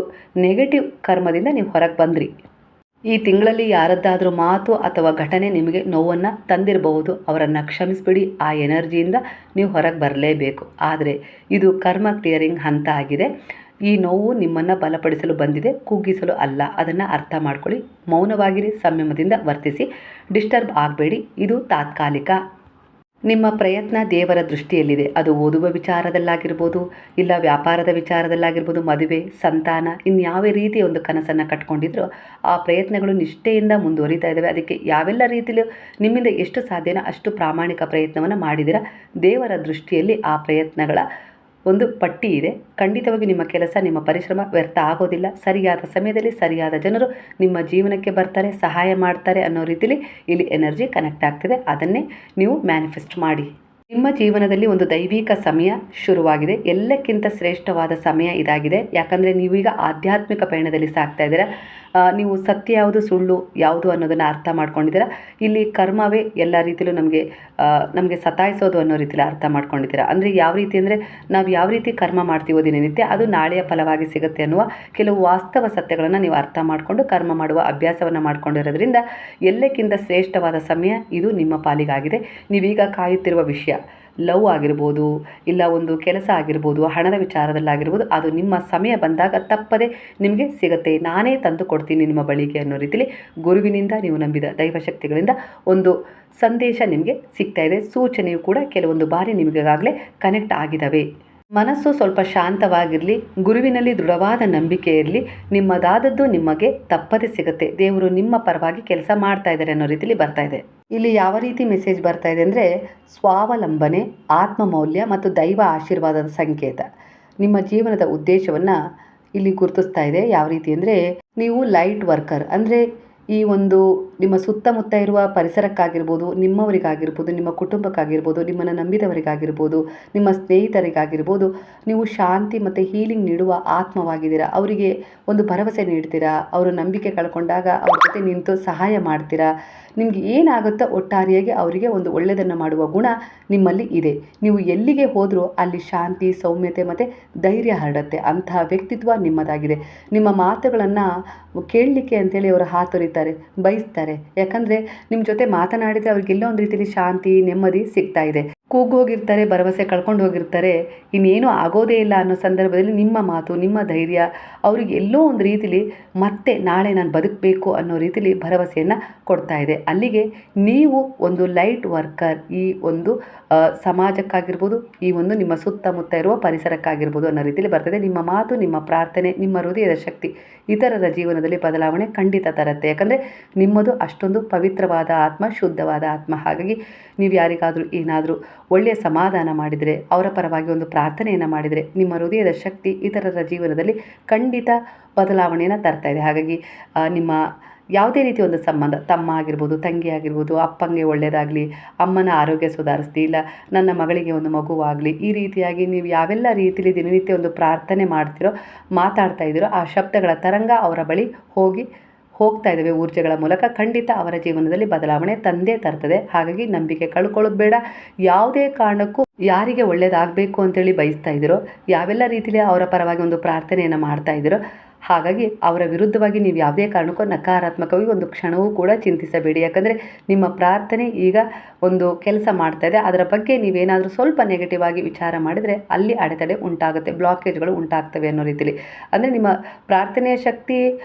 Speaker 1: ನೆಗೆಟಿವ್ ಕರ್ಮದಿಂದ ನೀವು ಹೊರಗೆ ಬಂದ್ರಿ. ಈ ತಿಂಗಳಲ್ಲಿ ಯಾರದ್ದಾದರೂ ಮಾತು ಅಥವಾ ಘಟನೆ ನಿಮಗೆ ನೋವನ್ನು ತಂದಿರಬಹುದು. ಅವರನ್ನು ಕ್ಷಮಿಸಿಬಿಡಿ. ಆ ಎನರ್ಜಿಯಿಂದ ನೀವು ಹೊರಗೆ ಬರಲೇಬೇಕು. ಆದರೆ ಇದು ಕರ್ಮ ಕ್ಲಿಯರಿಂಗ್ ಹಂತ ಆಗಿದೆ. ಈ ನೋವು ನಿಮ್ಮನ್ನು ಬಲಪಡಿಸಲು ಬಂದಿದೆ, ಕುಗ್ಗಿಸಲು ಅಲ್ಲ. ಅದನ್ನು ಅರ್ಥ ಮಾಡ್ಕೊಳ್ಳಿ. ಮೌನವಾಗಿರಿ, ಸಂಯಮದಿಂದ ವರ್ತಿಸಿ, ಡಿಸ್ಟರ್ಬ್ ಆಗಬೇಡಿ. ಇದು ತಾತ್ಕಾಲಿಕ. ನಿಮ್ಮ ಪ್ರಯತ್ನ ದೇವರ ದೃಷ್ಟಿಯಲ್ಲಿದೆ. ಅದು ಓದುವ ವಿಚಾರದಲ್ಲಾಗಿರ್ಬೋದು, ಇಲ್ಲ ವ್ಯಾಪಾರದ ವಿಚಾರದಲ್ಲಾಗಿರ್ಬೋದು, ಮದುವೆ, ಸಂತಾನ, ಇನ್ಯಾವ ರೀತಿಯ ಒಂದು ಕನಸನ್ನು ಕಟ್ಕೊಂಡಿದ್ರೋ ಆ ಪ್ರಯತ್ನಗಳು ನಿಷ್ಠೆಯಿಂದ ಮುಂದುವರಿತಾ ಇದ್ದಾವೆ. ಅದಕ್ಕೆ ಯಾವೆಲ್ಲ ರೀತಿಯಲ್ಲೂ ನಿಮ್ಮಿಂದ ಎಷ್ಟು ಸಾಧ್ಯನೋ ಅಷ್ಟು ಪ್ರಾಮಾಣಿಕ ಪ್ರಯತ್ನವನ್ನು ಮಾಡಿದಿರ. ದೇವರ ದೃಷ್ಟಿಯಲ್ಲಿ ಆ ಪ್ರಯತ್ನಗಳ ಒಂದು ಪಟ್ಟಿ ಇದೆ. ಖಂಡಿತವಾಗಿ ನಿಮ್ಮ ಕೆಲಸ, ನಿಮ್ಮ ಪರಿಶ್ರಮ ವ್ಯರ್ಥ ಆಗೋದಿಲ್ಲ. ಸರಿಯಾದ ಸಮಯದಲ್ಲಿ ಸರಿಯಾದ ಜನರು ನಿಮ್ಮ ಜೀವನಕ್ಕೆ ಬರ್ತಾರೆ, ಸಹಾಯ ಮಾಡ್ತಾರೆ ಅನ್ನೋ ರೀತಿಯಲ್ಲಿ ಇಲ್ಲಿ ಎನರ್ಜಿ ಕನೆಕ್ಟ್ ಆಗ್ತಿದೆ. ಅದನ್ನೇ ನೀವು ಮ್ಯಾನಿಫೆಸ್ಟ್ ಮಾಡಿ. ನಿಮ್ಮ ಜೀವನದಲ್ಲಿ ಒಂದು ದೈವಿಕ ಸಮಯ ಶುರುವಾಗಿದೆ. ಎಲ್ಲಕ್ಕಿಂತ ಶ್ರೇಷ್ಠವಾದ ಸಮಯ ಇದಾಗಿದೆ. ಯಾಕಂದರೆ ನೀವೀಗ ಆಧ್ಯಾತ್ಮಿಕ ಪಯಣದಲ್ಲಿ ಸಾಗ್ತಾ ಇದ್ದೀರಾ. ನೀವು ಸತ್ಯ ಯಾವುದು, ಸುಳ್ಳು ಯಾವುದು ಅನ್ನೋದನ್ನು ಅರ್ಥ ಮಾಡ್ಕೊಂಡಿದ್ದೀರಾ. ಇಲ್ಲಿ ಕರ್ಮವೇ ಎಲ್ಲ ರೀತಿಯಲ್ಲೂ ನಮಗೆ ಸತಾಯಿಸೋದು ಅನ್ನೋ ರೀತಿಯಲ್ಲಿ ಅರ್ಥ ಮಾಡ್ಕೊಂಡಿದ್ದೀರಾ. ಅಂದರೆ ಯಾವ ರೀತಿ ಅಂದರೆ, ನಾವು ಯಾವ ರೀತಿ ಕರ್ಮ ಮಾಡ್ತೀವೋ ದಿನನಿತ್ಯ ಅದು ನಾಳೆಯ ಫಲವಾಗಿ ಸಿಗುತ್ತೆ ಅನ್ನುವ ಕೆಲವು ವಾಸ್ತವ ಸತ್ಯಗಳನ್ನು ನೀವು ಅರ್ಥ ಮಾಡಿಕೊಂಡು ಕರ್ಮ ಮಾಡುವ ಅಭ್ಯಾಸವನ್ನು ಮಾಡ್ಕೊಂಡಿರೋದ್ರಿಂದ ಎಲ್ಲಕ್ಕಿಂತ ಶ್ರೇಷ್ಠವಾದ ಸಮಯ ಇದು ನಿಮ್ಮ ಪಾಲಿಗಾಗಿದೆ. ನೀವೀಗ ಕಾಯುತ್ತಿರುವ ವಿಷಯ ಲವ್ ಆಗಿರ್ಬೋದು, ಇಲ್ಲ ಒಂದು ಕೆಲಸ ಆಗಿರ್ಬೋದು, ಹಣದ ವಿಚಾರದಲ್ಲಾಗಿರ್ಬೋದು, ಅದು ನಿಮ್ಮ ಸಮಯ ಬಂದಾಗ ತಪ್ಪದೆ ನಿಮಗೆ ಸಿಗುತ್ತೆ. ನಾನೇ ತಂದು ಕೊಡ್ತೀನಿ ನಿಮ್ಮ ಬಳಿಗೆ ಅನ್ನೋ ರೀತಿಯಲ್ಲಿ ಗುರುವಿನಿಂದ, ನೀವು ನಂಬಿದ ದೈವಶಕ್ತಿಗಳಿಂದ ಒಂದು ಸಂದೇಶ ನಿಮಗೆ ಸಿಗ್ತಾ ಇದೆ. ಸೂಚನೆಯು ಕೂಡ ಕೆಲವೊಂದು ಬಾರಿ ನಿಮಗಾಗಲೇ ಕನೆಕ್ಟ್ ಆಗಿದ್ದಾವೆ. ಮನಸ್ಸು ಸ್ವಲ್ಪ ಶಾಂತವಾಗಿರಲಿ, ಗುರುವಿನಲ್ಲಿ ದೃಢವಾದ ನಂಬಿಕೆ ಇರಲಿ. ನಿಮ್ಮದಾದದ್ದು ನಿಮಗೆ ತಪ್ಪದೆ ಸಿಗುತ್ತೆ. ದೇವರು ನಿಮ್ಮ ಪರವಾಗಿ ಕೆಲಸ ಮಾಡ್ತಾ ಇದ್ದಾರೆ ಅನ್ನೋ ರೀತಿಯಲ್ಲಿ ಬರ್ತಾ ಇದೆ. ಇಲ್ಲಿ ಯಾವ ರೀತಿ ಮೆಸೇಜ್ ಬರ್ತಾ ಇದೆ ಅಂದರೆ, ಸ್ವಾವಲಂಬನೆ, ಆತ್ಮಮೌಲ್ಯ ಮತ್ತು ದೈವ ಆಶೀರ್ವಾದದ ಸಂಕೇತ. ನಿಮ್ಮ ಜೀವನದ ಉದ್ದೇಶವನ್ನು ಇಲ್ಲಿ ಗುರುತಿಸ್ತಾ ಇದೆ. ಯಾವ ರೀತಿ ಅಂದರೆ, ನೀವು ಲೈಟ್ ವರ್ಕರ್ ಅಂದರೆ ಈ ಒಂದು ನಿಮ್ಮ ಸುತ್ತಮುತ್ತ ಇರುವ ಪರಿಸರಕ್ಕಾಗಿರ್ಬೋದು, ನಿಮ್ಮವರಿಗಾಗಿರ್ಬೋದು, ನಿಮ್ಮ ಕುಟುಂಬಕ್ಕಾಗಿರ್ಬೋದು, ನಿಮ್ಮನ್ನು ನಂಬಿದವರಿಗಾಗಿರ್ಬೋದು, ನಿಮ್ಮ ಸ್ನೇಹಿತರಿಗಾಗಿರ್ಬೋದು, ನೀವು ಶಾಂತಿ ಮತ್ತು ಹೀಲಿಂಗ್ ನೀಡುವ ಆತ್ಮವಾಗಿದ್ದೀರಾ. ಅವರಿಗೆ ಒಂದು ಭರವಸೆ ನೀಡ್ತೀರಾ. ಅವರು ನಂಬಿಕೆ ಕಳ್ಕೊಂಡಾಗ ಅವ್ರ ಜೊತೆ ನಿಂತು ಸಹಾಯ ಮಾಡ್ತೀರಾ. ನಿಮಗೆ ಏನಾಗುತ್ತೋ ಒಟ್ಟಾರೆಯಾಗಿ ಅವರಿಗೆ ಒಂದು ಒಳ್ಳೆಯದನ್ನು ಮಾಡುವ ಗುಣ ನಿಮ್ಮಲ್ಲಿ ಇದೆ. ನೀವು ಎಲ್ಲಿಗೆ ಹೋದರೂ ಅಲ್ಲಿ ಶಾಂತಿ, ಸೌಮ್ಯತೆ ಮತ್ತು ಧೈರ್ಯ ಹರಡುತ್ತೆ. ಅಂತಹ ವ್ಯಕ್ತಿತ್ವ ನಿಮ್ಮದಾಗಿದೆ. ನಿಮ್ಮ ಮಾತುಗಳನ್ನು ಕೇಳಲಿಕ್ಕೆ ಅಂತೇಳಿ ಅವರು ಹಾತೊರಿತಾರೆ, ಬಯಸ್ತಾರೆ. ಯಾಕಂದರೆ ನಿಮ್ಮ ಜೊತೆ ಮಾತನಾಡಿದರೆ ಅವ್ರಿಗೆಲ್ಲೋ ಒಂದು ರೀತಿಯಲ್ಲಿ ಶಾಂತಿ, ನೆಮ್ಮದಿ ಸಿಗ್ತಾ ಇದೆ. ಕೂಗೋಗಿರ್ತಾರೆ, ಭರವಸೆ ಕಳ್ಕೊಂಡು ಹೋಗಿರ್ತಾರೆ, ಇನ್ನೇನು ಆಗೋದೇ ಇಲ್ಲ ಅನ್ನೋ ಸಂದರ್ಭದಲ್ಲಿ ನಿಮ್ಮ ಮಾತು, ನಿಮ್ಮ ಧೈರ್ಯ ಅವ್ರಿಗೆ ಎಲ್ಲೋ ಒಂದು ರೀತಿಲಿ ಮತ್ತೆ ನಾಳೆ ನಾನು ಬದುಕಬೇಕು ಅನ್ನೋ ರೀತಿಲಿ ಭರವಸೆಯನ್ನು ಕೊಡ್ತಾ ಇದೆ. ಅಲ್ಲಿಗೆ ನೀವು ಒಂದು ಲೈಟ್ ವರ್ಕರ್. ಈ ಒಂದು ಸಮಾಜಕ್ಕಾಗಿರ್ಬೋದು, ಈ ಒಂದು ನಿಮ್ಮ ಸುತ್ತಮುತ್ತ ಇರುವ ಪರಿಸರಕ್ಕಾಗಿರ್ಬೋದು ಅನ್ನೋ ರೀತಿಯಲ್ಲಿ ಬರ್ತದೆ. ನಿಮ್ಮ ಮಾತು, ನಿಮ್ಮ ಪ್ರಾರ್ಥನೆ, ನಿಮ್ಮ ಹೃದಯದ ಶಕ್ತಿ ಇತರರ ಜೀವನದಲ್ಲಿ ಬದಲಾವಣೆ ಖಂಡಿತ ತರುತ್ತೆ. ಯಾಕಂದರೆ ನಿಮ್ಮದು ಅಷ್ಟೊಂದು ಪವಿತ್ರವಾದ ಆತ್ಮ, ಶುದ್ಧವಾದ ಆತ್ಮ. ಹಾಗಾಗಿ ನೀವು ಯಾರಿಗಾದರೂ ಏನಾದರೂ ಒಳ್ಳೆಯ ಸಮಾಧಾನ ಮಾಡಿದರೆ, ಅವರ ಪರವಾಗಿ ಒಂದು ಪ್ರಾರ್ಥನೆಯನ್ನು ಮಾಡಿದರೆ, ನಿಮ್ಮ ಹೃದಯದ ಶಕ್ತಿ ಇತರರ ಜೀವನದಲ್ಲಿ ಖಂಡಿತ ಬದಲಾವಣೆಯನ್ನು ತರ್ತಾ ಇದೆ. ಹಾಗಾಗಿ ನಿಮ್ಮ ಯಾವುದೇ ರೀತಿಯ ಒಂದು ಸಂಬಂಧ, ತಮ್ಮ ಆಗಿರ್ಬೋದು, ತಂಗಿ ಆಗಿರ್ಬೋದು, ಅಪ್ಪಂಗೆ ಒಳ್ಳೆಯದಾಗಲಿ, ಅಮ್ಮನ ಆರೋಗ್ಯ ಸುಧಾರಿಸ್ಲಿ, ಇಲ್ಲ ನನ್ನ ಮಗಳಿಗೆ ಒಂದು ಮಗುವಾಗಲಿ, ಈ ರೀತಿಯಾಗಿ ನೀವು ಯಾವೆಲ್ಲ ರೀತಿಯಲ್ಲಿ ದಿನನಿತ್ಯ ಒಂದು ಪ್ರಾರ್ಥನೆ ಮಾಡ್ತಿರೋ, ಮಾತಾಡ್ತಾ ಇದ್ದೀರೋ, ಆ ಶಬ್ದಗಳ ತರಂಗ ಅವರ ಬಳಿ ಹೋಗ್ತಾ ಇದ್ದಾವೆ ಊರ್ಜೆಗಳ ಮೂಲಕ. ಖಂಡಿತ ಅವರ ಜೀವನದಲ್ಲಿ ಬದಲಾವಣೆ ತಂದೇ ತರ್ತದೆ. ಹಾಗಾಗಿ ನಂಬಿಕೆ ಕಳ್ಕೊಳ್ಳೋದು ಬೇಡ. ಯಾವುದೇ ಕಾರಣಕ್ಕೂ ಯಾರಿಗೆ ಒಳ್ಳೆಯದಾಗಬೇಕು ಅಂತೇಳಿ ಬಯಸ್ತಾ ಇದ್ದೀರೋ, ಯಾವೆಲ್ಲ ರೀತಿಯಲ್ಲಿ ಅವರ ಪರವಾಗಿ ಒಂದು ಪ್ರಾರ್ಥನೆಯನ್ನು ಮಾಡ್ತಾ ಇದ್ದೀರೋ, ಹಾಗಾಗಿ ಅವರ ವಿರುದ್ಧವಾಗಿ ನೀವು ಯಾವುದೇ ಕಾರಣಕ್ಕೂ ನಕಾರಾತ್ಮಕವಾಗಿ ಒಂದು ಕ್ಷಣವೂ ಕೂಡ ಚಿಂತಿಸಬೇಡಿ. ಯಾಕಂದರೆ ನಿಮ್ಮ ಪ್ರಾರ್ಥನೆ ಈಗ ಒಂದು ಕೆಲಸ ಮಾಡ್ತಾ ಇದೆ. ಅದರ ಬಗ್ಗೆ ನೀವೇನಾದರೂ ಸ್ವಲ್ಪ ನೆಗೆಟಿವ್ ಆಗಿ ವಿಚಾರ ಮಾಡಿದರೆ ಅಲ್ಲಿ ಅಡೆತಡೆ ಉಂಟಾಗುತ್ತೆ, ಬ್ಲಾಕೇಜ್ಗಳು ಉಂಟಾಗ್ತವೆ ಅನ್ನೋ ರೀತಿಯಲ್ಲಿ. ಅಂದರೆ ನಿಮ್ಮ ಪ್ರಾರ್ಥನೆಯ ಶಕ್ತಿ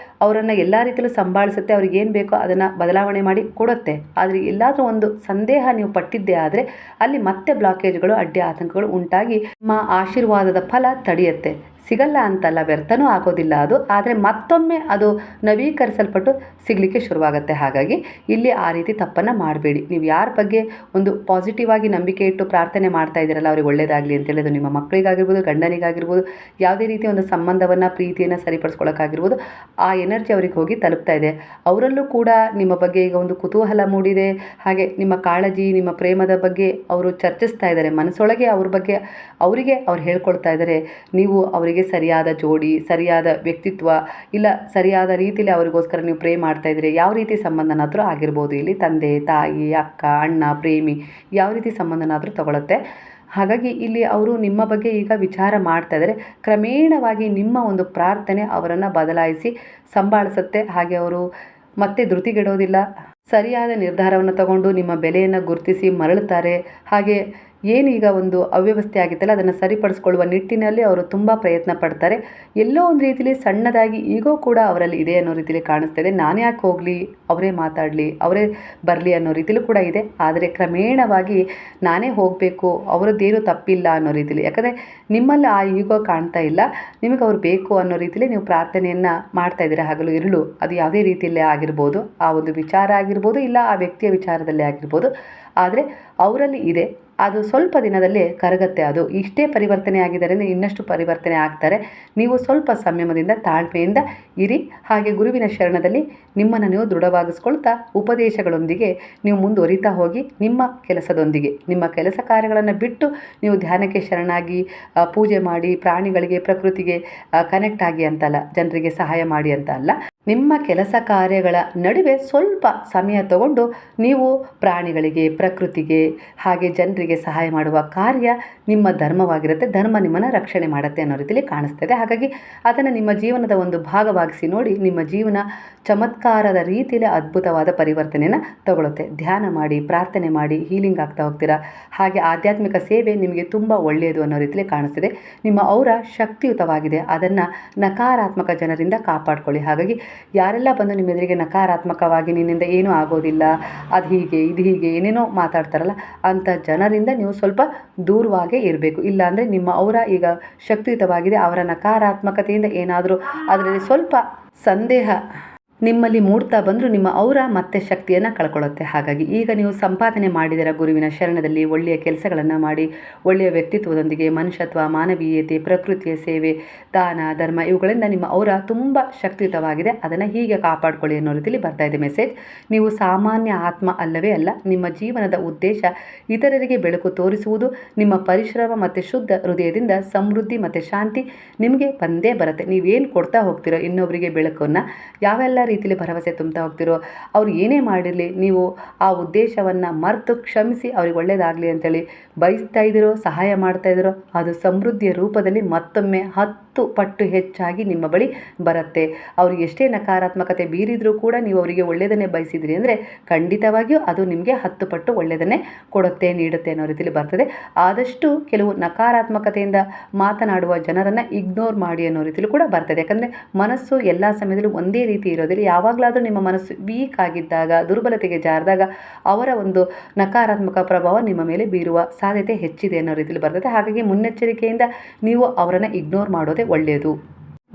Speaker 1: ಅವರನ್ನು ಎಲ್ಲ ರೀತಿಯಲ್ಲೂ ಸಂಭಾಳಿಸುತ್ತೆ, ಅವ್ರಿಗೆ ಏನು ಬೇಕೋ ಅದನ್ನು ಬದಲಾವಣೆ ಮಾಡಿ ಕೊಡುತ್ತೆ. ಆದರೆ ಎಲ್ಲಾದರೂ ಒಂದು ಸಂದೇಹ ನೀವು ಪಟ್ಟಿದ್ದೇ ಆದರೆ ಅಲ್ಲಿ ಮತ್ತೆ ಬ್ಲಾಕೇಜ್ಗಳು, ಅಡ್ಡಿ ಆತಂಕಗಳು ಉಂಟಾಗಿ ನಿಮ್ಮ ಆಶೀರ್ವಾದದ ಫಲ ತಡೆಯುತ್ತೆ. ಸಿಗಲ್ಲ ಅಂತಲ್ಲ, ವ್ಯರ್ಥನೂ ಆಗೋದಿಲ್ಲ ಅದು, ಆದರೆ ಮತ್ತೊಮ್ಮೆ ಅದು ನವೀಕರಿಸಲ್ಪಟ್ಟು ಸಿಗಲಿಕ್ಕೆ ಶುರುವಾಗುತ್ತೆ. ಹಾಗಾಗಿ ಇಲ್ಲಿ ಆ ರೀತಿ ತಪ್ಪನ್ನು ಮಾಡಬೇಡಿ. ನೀವು ಯಾರ ಬಗ್ಗೆ ಒಂದು ಪಾಸಿಟಿವ್ ಆಗಿ ನಂಬಿಕೆ ಇಟ್ಟು ಪ್ರಾರ್ಥನೆ ಮಾಡ್ತಾ ಇದ್ದೀರಲ್ಲ, ಅವ್ರಿಗೆ ಒಳ್ಳೆಯದಾಗಲಿ ಅಂತೇಳಿ, ಅದು ನಿಮ್ಮ ಮಕ್ಕಳಿಗಾಗಿರ್ಬೋದು, ಗಂಡನಿಗಾಗಿರ್ಬೋದು, ಯಾವುದೇ ರೀತಿ ಒಂದು ಸಂಬಂಧವನ್ನು, ಪ್ರೀತಿಯನ್ನು ಸರಿಪಡಿಸ್ಕೊಳ್ಳೋಕ್ಕಾಗಿರ್ಬೋದು, ಆ ಎನರ್ಜಿ ಅವ್ರಿಗೆ ಹೋಗಿ ತಲುಪ್ತಾ ಇದೆ. ಅವರಲ್ಲೂ ಕೂಡ ನಿಮ್ಮ ಬಗ್ಗೆ ಈಗ ಒಂದು ಕುತೂಹಲ ಮೂಡಿದೆ. ಹಾಗೆ ನಿಮ್ಮ ಕಾಳಜಿ, ನಿಮ್ಮ ಪ್ರೇಮದ ಬಗ್ಗೆ ಅವರು ಚರ್ಚಿಸ್ತಾ ಇದ್ದಾರೆ. ಮನಸ್ಸೊಳಗೆ ಅವ್ರ ಬಗ್ಗೆ ಅವರಿಗೆ ಅವ್ರು ಹೇಳ್ಕೊಳ್ತಾ ಇದ್ದಾರೆ. ನೀವು ಅವರಿಗೆ ಸರಿಯಾದ ಜೋಡಿ, ಸರಿಯಾದ ವ್ಯಕ್ತಿತ್ವ, ಇಲ್ಲ ಸರಿಯಾದ ರೀತಿಯಲ್ಲಿ ಅವರಿಗೋಸ್ಕರ ನೀವು ಪ್ರೇ ಮಾಡ್ತಾ ಇದ್ದೀರಿ. ಯಾವ ರೀತಿ ಸಂಬಂಧನಾದರೂ ಆಗಿರ್ಬೋದು, ಇಲ್ಲಿ ತಂದೆ, ತಾಯಿ, ಅಕ್ಕ, ಅಣ್ಣ, ಪ್ರೇಮಿ, ಯಾವ ರೀತಿ ಸಂಬಂಧನಾದರೂ ತಗೊಳುತ್ತೆ. ಹಾಗಾಗಿ ಇಲ್ಲಿ ಅವರು ನಿಮ್ಮ ಬಗ್ಗೆ ಈಗ ವಿಚಾರ ಮಾಡ್ತಾ ಇದ್ದಾರೆ. ಕ್ರಮೇಣವಾಗಿ ನಿಮ್ಮ ಒಂದು ಪ್ರಾರ್ಥನೆ ಅವರನ್ನು ಬದಲಾಯಿಸಿ ಸಂಭಾಳಿಸುತ್ತೆ. ಹಾಗೆ ಅವರು ಮತ್ತೆ ಧೃತಿಗೆಡೋದಿಲ್ಲ, ಸರಿಯಾದ ನಿರ್ಧಾರವನ್ನು ತಗೊಂಡು ನಿಮ್ಮ ಬೆಲೆಯನ್ನು ಗುರುತಿಸಿ ಮರಳುತ್ತಾರೆ. ಹಾಗೆ ಏನೀಗ ಒಂದು ಅವ್ಯವಸ್ಥೆ ಆಗಿತ್ತಲ್ಲ, ಅದನ್ನು ಸರಿಪಡಿಸ್ಕೊಳ್ಳುವ ನಿಟ್ಟಿನಲ್ಲಿ ಅವರು ತುಂಬ ಪ್ರಯತ್ನ ಪಡ್ತಾರೆ. ಎಲ್ಲೋ ಒಂದು ರೀತಿಯಲ್ಲಿ ಸಣ್ಣದಾಗಿ ಈಗೋ ಕೂಡ ಅವರಲ್ಲಿ ಇದೆ ಅನ್ನೋ ರೀತಿಯಲ್ಲಿ ಕಾಣಿಸ್ತಾ ಇದೆ. ನಾನು ಯಾಕೆ ಹೋಗಲಿ, ಅವರೇ ಮಾತಾಡಲಿ, ಅವರೇ ಬರಲಿ ಅನ್ನೋ ರೀತಿಲೂ ಕೂಡ ಇದೆ. ಆದರೆ ಕ್ರಮೇಣವಾಗಿ ನಾನೇ ಹೋಗಬೇಕು, ಅವರದ್ದೇನೂ ತಪ್ಪಿಲ್ಲ ಅನ್ನೋ ರೀತಿಯಲ್ಲಿ, ಯಾಕಂದರೆ ನಿಮ್ಮಲ್ಲಿ ಆ ಈಗೋ ಕಾಣ್ತಾ ಇಲ್ಲ, ನಿಮಗೆ ಅವ್ರು ಬೇಕು ಅನ್ನೋ ರೀತಿಯಲ್ಲಿ ನೀವು ಪ್ರಾರ್ಥನೆಯನ್ನು ಮಾಡ್ತಾ ಇದ್ದೀರಾ ಹಗಲು ಇರುಳು. ಅದು ಯಾವುದೇ ರೀತಿಯಲ್ಲೇ ಆಗಿರ್ಬೋದು, ಆ ಒಂದು ವಿಚಾರ ಆಗಿರ್ಬೋದು, ಇಲ್ಲ ಆ ವ್ಯಕ್ತಿಯ ವಿಚಾರದಲ್ಲೇ ಆಗಿರ್ಬೋದು. ಆದರೆ ಅವರಲ್ಲಿ ಇದೆ, ಅದು ಸ್ವಲ್ಪ ದಿನದಲ್ಲೇ ಕರಗತ್ತೆ. ಅದು ಇಷ್ಟೇ ಪರಿವರ್ತನೆ ಆಗಿದ್ದರಿಂದ ಇನ್ನಷ್ಟು ಪರಿವರ್ತನೆ ಆಗ್ತಾರೆ. ನೀವು ಸ್ವಲ್ಪ ಸಂಯಮದಿಂದ, ತಾಳ್ಮೆಯಿಂದ ಇರಿ. ಹಾಗೆ ಗುರುವಿನ ಶರಣದಲ್ಲಿ ನಿಮ್ಮನ್ನು ನೀವು ದೃಢವಾಗಿಸ್ಕೊಳ್ತಾ ಉಪದೇಶಗಳೊಂದಿಗೆ ನೀವು ಮುಂದುವರಿತಾ ಹೋಗಿ. ನಿಮ್ಮ ಕೆಲಸದೊಂದಿಗೆ, ನಿಮ್ಮ ಕೆಲಸ ಕಾರ್ಯಗಳನ್ನು ಬಿಟ್ಟು ನೀವು ಧ್ಯಾನಕ್ಕೆ ಶರಣಾಗಿ ಪೂಜೆ ಮಾಡಿ, ಪ್ರಾಣಿಗಳಿಗೆ, ಪ್ರಕೃತಿಗೆ ಕನೆಕ್ಟ್ ಆಗಿ ಅಂತಲ್ಲ, ಜನರಿಗೆ ಸಹಾಯ ಮಾಡಿ ಅಂತ ಅಲ್ಲ, ನಿಮ್ಮ ಕೆಲಸ ಕಾರ್ಯಗಳ ನಡುವೆ ಸ್ವಲ್ಪ ಸಮಯ ತಗೊಂಡು ನೀವು ಪ್ರಾಣಿಗಳಿಗೆ, ಪ್ರಕೃತಿಗೆ, ಹಾಗೆ ಜನರಿಗೆ ಸಹಾಯ ಮಾಡುವ ಕಾರ್ಯ ನಿಮ್ಮ ಧರ್ಮವಾಗಿರುತ್ತೆ. ಧರ್ಮ ನಿಮ್ಮನ್ನು ರಕ್ಷಣೆ ಮಾಡುತ್ತೆ ಅನ್ನೋ ರೀತಿಯಲ್ಲಿ ಕಾಣಿಸ್ತದೆ. ಹಾಗಾಗಿ ಅದನ್ನು ನಿಮ್ಮ ಜೀವನದ ಒಂದು ಭಾಗವಾಗಿಸಿ ನೋಡಿ. ನಿಮ್ಮ ಜೀವನ ಚಮತ್ಕಾರದ ರೀತಿಯಲ್ಲಿ ಅದ್ಭುತವಾದ ಪರಿವರ್ತನೆಯನ್ನು ತಗೊಳುತ್ತೆ. ಧ್ಯಾನ ಮಾಡಿ, ಪ್ರಾರ್ಥನೆ ಮಾಡಿ, ಹೀಲಿಂಗ್ ಆಗ್ತಾ ಹೋಗ್ತೀರಾ. ಹಾಗೆ ಆಧ್ಯಾತ್ಮಿಕ ಸೇವೆ ನಿಮಗೆ ತುಂಬ ಒಳ್ಳೆಯದು ಅನ್ನೋ ರೀತಿಯಲ್ಲಿ ಕಾಣಿಸ್ತಿದೆ. ನಿಮ್ಮ ಔರ ಶಕ್ತಿಯುತವಾಗಿದೆ. ಅದನ್ನು ನಕಾರಾತ್ಮಕ ಜನರಿಂದ ಕಾಪಾಡ್ಕೊಳ್ಳಿ. ಹಾಗಾಗಿ ಯಾರೆಲ್ಲ ಬಂದು ನಿಮ್ಮ ಎದುರಿಗೆ ನಕಾರಾತ್ಮಕವಾಗಿ ನಿನ್ನಿಂದ ಏನೂ ಆಗೋದಿಲ್ಲ, ಅದು ಹೀಗೆ, ಇದು ಹೀಗೆ ಏನೇನೋ ಮಾತಾಡ್ತಾರಲ್ಲ, ಅಂಥ ಜನರಿಂದ ನೀವು ಸ್ವಲ್ಪ ದೂರವಾಗೇ ಇರಬೇಕು. ಇಲ್ಲಾಂದರೆ ನಿಮ್ಮ ಔರ ಈಗ ಶಕ್ತಿಯುತವಾಗಿದೆ. ಅವರ ನಕಾರಾತ್ಮಕತೆಯಿಂದ ಏನಾದರೂ ಅದರಲ್ಲಿ ಸ್ವಲ್ಪ ಸಂದೇಹ ನಿಮ್ಮಲ್ಲಿ ಮೂಡ್ತಾ ಬಂದರೂ ನಿಮ್ಮ ಔರ ಮತ್ತೆ ಶಕ್ತಿಯನ್ನು ಕಳ್ಕೊಳ್ಳುತ್ತೆ. ಹಾಗಾಗಿ ಈಗ ನೀವು ಸಂಪಾದನೆ ಮಾಡಿದಿರ ಗುರುವಿನ ಶರಣದಲ್ಲಿ, ಒಳ್ಳೆಯ ಕೆಲಸಗಳನ್ನು ಮಾಡಿ, ಒಳ್ಳೆಯ ವ್ಯಕ್ತಿತ್ವದೊಂದಿಗೆ, ಮನುಷ್ಯತ್ವ, ಮಾನವೀಯತೆ, ಪ್ರಕೃತಿಯ ಸೇವೆ, ದಾನ, ಧರ್ಮ, ಇವುಗಳಿಂದ ನಿಮ್ಮ ಔರ ತುಂಬ ಶಕ್ತಿಯುತವಾಗಿದೆ. ಅದನ್ನು ಹೀಗೆ ಕಾಪಾಡ್ಕೊಳ್ಳಿ ಅನ್ನೋ ರೀತಿಯಲ್ಲಿ ಬರ್ತಾ ಇದೆ ಮೆಸೇಜ್. ನೀವು ಸಾಮಾನ್ಯ ಆತ್ಮ ಅಲ್ಲವೇ ಅಲ್ಲ. ನಿಮ್ಮ ಜೀವನದ ಉದ್ದೇಶ ಇತರರಿಗೆ ಬೆಳಕು ತೋರಿಸುವುದು. ನಿಮ್ಮ ಪರಿಶ್ರಮ ಮತ್ತು ಶುದ್ಧ ಹೃದಯದಿಂದ ಸಮೃದ್ಧಿ ಮತ್ತು ಶಾಂತಿ ನಿಮಗೆ ಬಂದೇ ಬರುತ್ತೆ. ನೀವೇನು ಕೊಡ್ತಾ ಹೋಗ್ತಿರೋ ಇನ್ನೊಬ್ಬರಿಗೆ ಬೆಳಕನ್ನು, ಯಾವೆಲ್ಲ ರೀತಿಯಲ್ಲಿ ಭರವಸೆ ತುಂಬ್ತಾ ಹೋಗ್ತಿರೋ, ಅವ್ರು ಏನೇ ಮಾಡಿರಲಿ ನೀವು ಆ ಉದ್ದೇಶವನ್ನು ಮರೆತು ಕ್ಷಮಿಸಿ ಅವ್ರಿಗೆ ಒಳ್ಳೆಯದಾಗಲಿ ಅಂತೇಳಿ ಬಯಸ್ತಾ ಇದ್ದೀರೋ, ಸಹಾಯ ಮಾಡ್ತಾ ಇದ್ದೀರೋ, ಅದು ಸಮೃದ್ಧಿಯ ರೂಪದಲ್ಲಿ ಮತ್ತೊಮ್ಮೆ 10 ಪಟ್ಟು ಹೆಚ್ಚಾಗಿ ನಿಮ್ಮ ಬಳಿ ಬರುತ್ತೆ. ಅವ್ರಿಗೆ ಎಷ್ಟೇ ನಕಾರಾತ್ಮಕತೆ ಬೀರಿದರೂ ಕೂಡ ನೀವು ಅವರಿಗೆ ಒಳ್ಳೆಯದನ್ನೇ ಬಯಸಿದ್ರಿ ಅಂದರೆ ಖಂಡಿತವಾಗಿಯೂ ಅದು ನಿಮಗೆ 10 ಪಟ್ಟು ಒಳ್ಳೆಯದನ್ನೇ ಕೊಡುತ್ತೆ, ನೀಡುತ್ತೆ ಅನ್ನೋ ರೀತಿಯಲ್ಲಿ ಬರ್ತದೆ. ಆದಷ್ಟು ಕೆಲವು ನಕಾರಾತ್ಮಕತೆಯಿಂದ ಮಾತನಾಡುವ ಜನರನ್ನು ಇಗ್ನೋರ್ ಮಾಡಿ ಅನ್ನೋ ರೀತಿಯಲ್ಲಿ ಕೂಡ ಬರ್ತದೆ. ಯಾಕಂದರೆ ಮನಸ್ಸು ಎಲ್ಲ ಸಮಯದಲ್ಲೂ ಒಂದೇ ರೀತಿ ಇರೋದಿಲ್ಲ. ಯಾವಾಗಲಾದರೂ ನಿಮ್ಮ ಮನಸ್ಸು ವೀಕ್ ಆಗಿದ್ದಾಗ, ದುರ್ಬಲತೆಗೆ ಜಾರಿದಾಗ ಅವರ ಒಂದು ನಕಾರಾತ್ಮಕ ಪ್ರಭಾವ ನಿಮ್ಮ ಮೇಲೆ ಬೀರುವ ಸಾಧ್ಯತೆ ಹೆಚ್ಚಿದೆ ಅನ್ನೋ ರೀತಿಯಲ್ಲಿ ಬರ್ತದೆ. ಹಾಗಾಗಿ ಮುನ್ನೆಚ್ಚರಿಕೆಯಿಂದ ನೀವು ಅವರನ್ನು ಇಗ್ನೋರ್ ಮಾಡೋದೇ ಒಳ್ಳೆಯದು.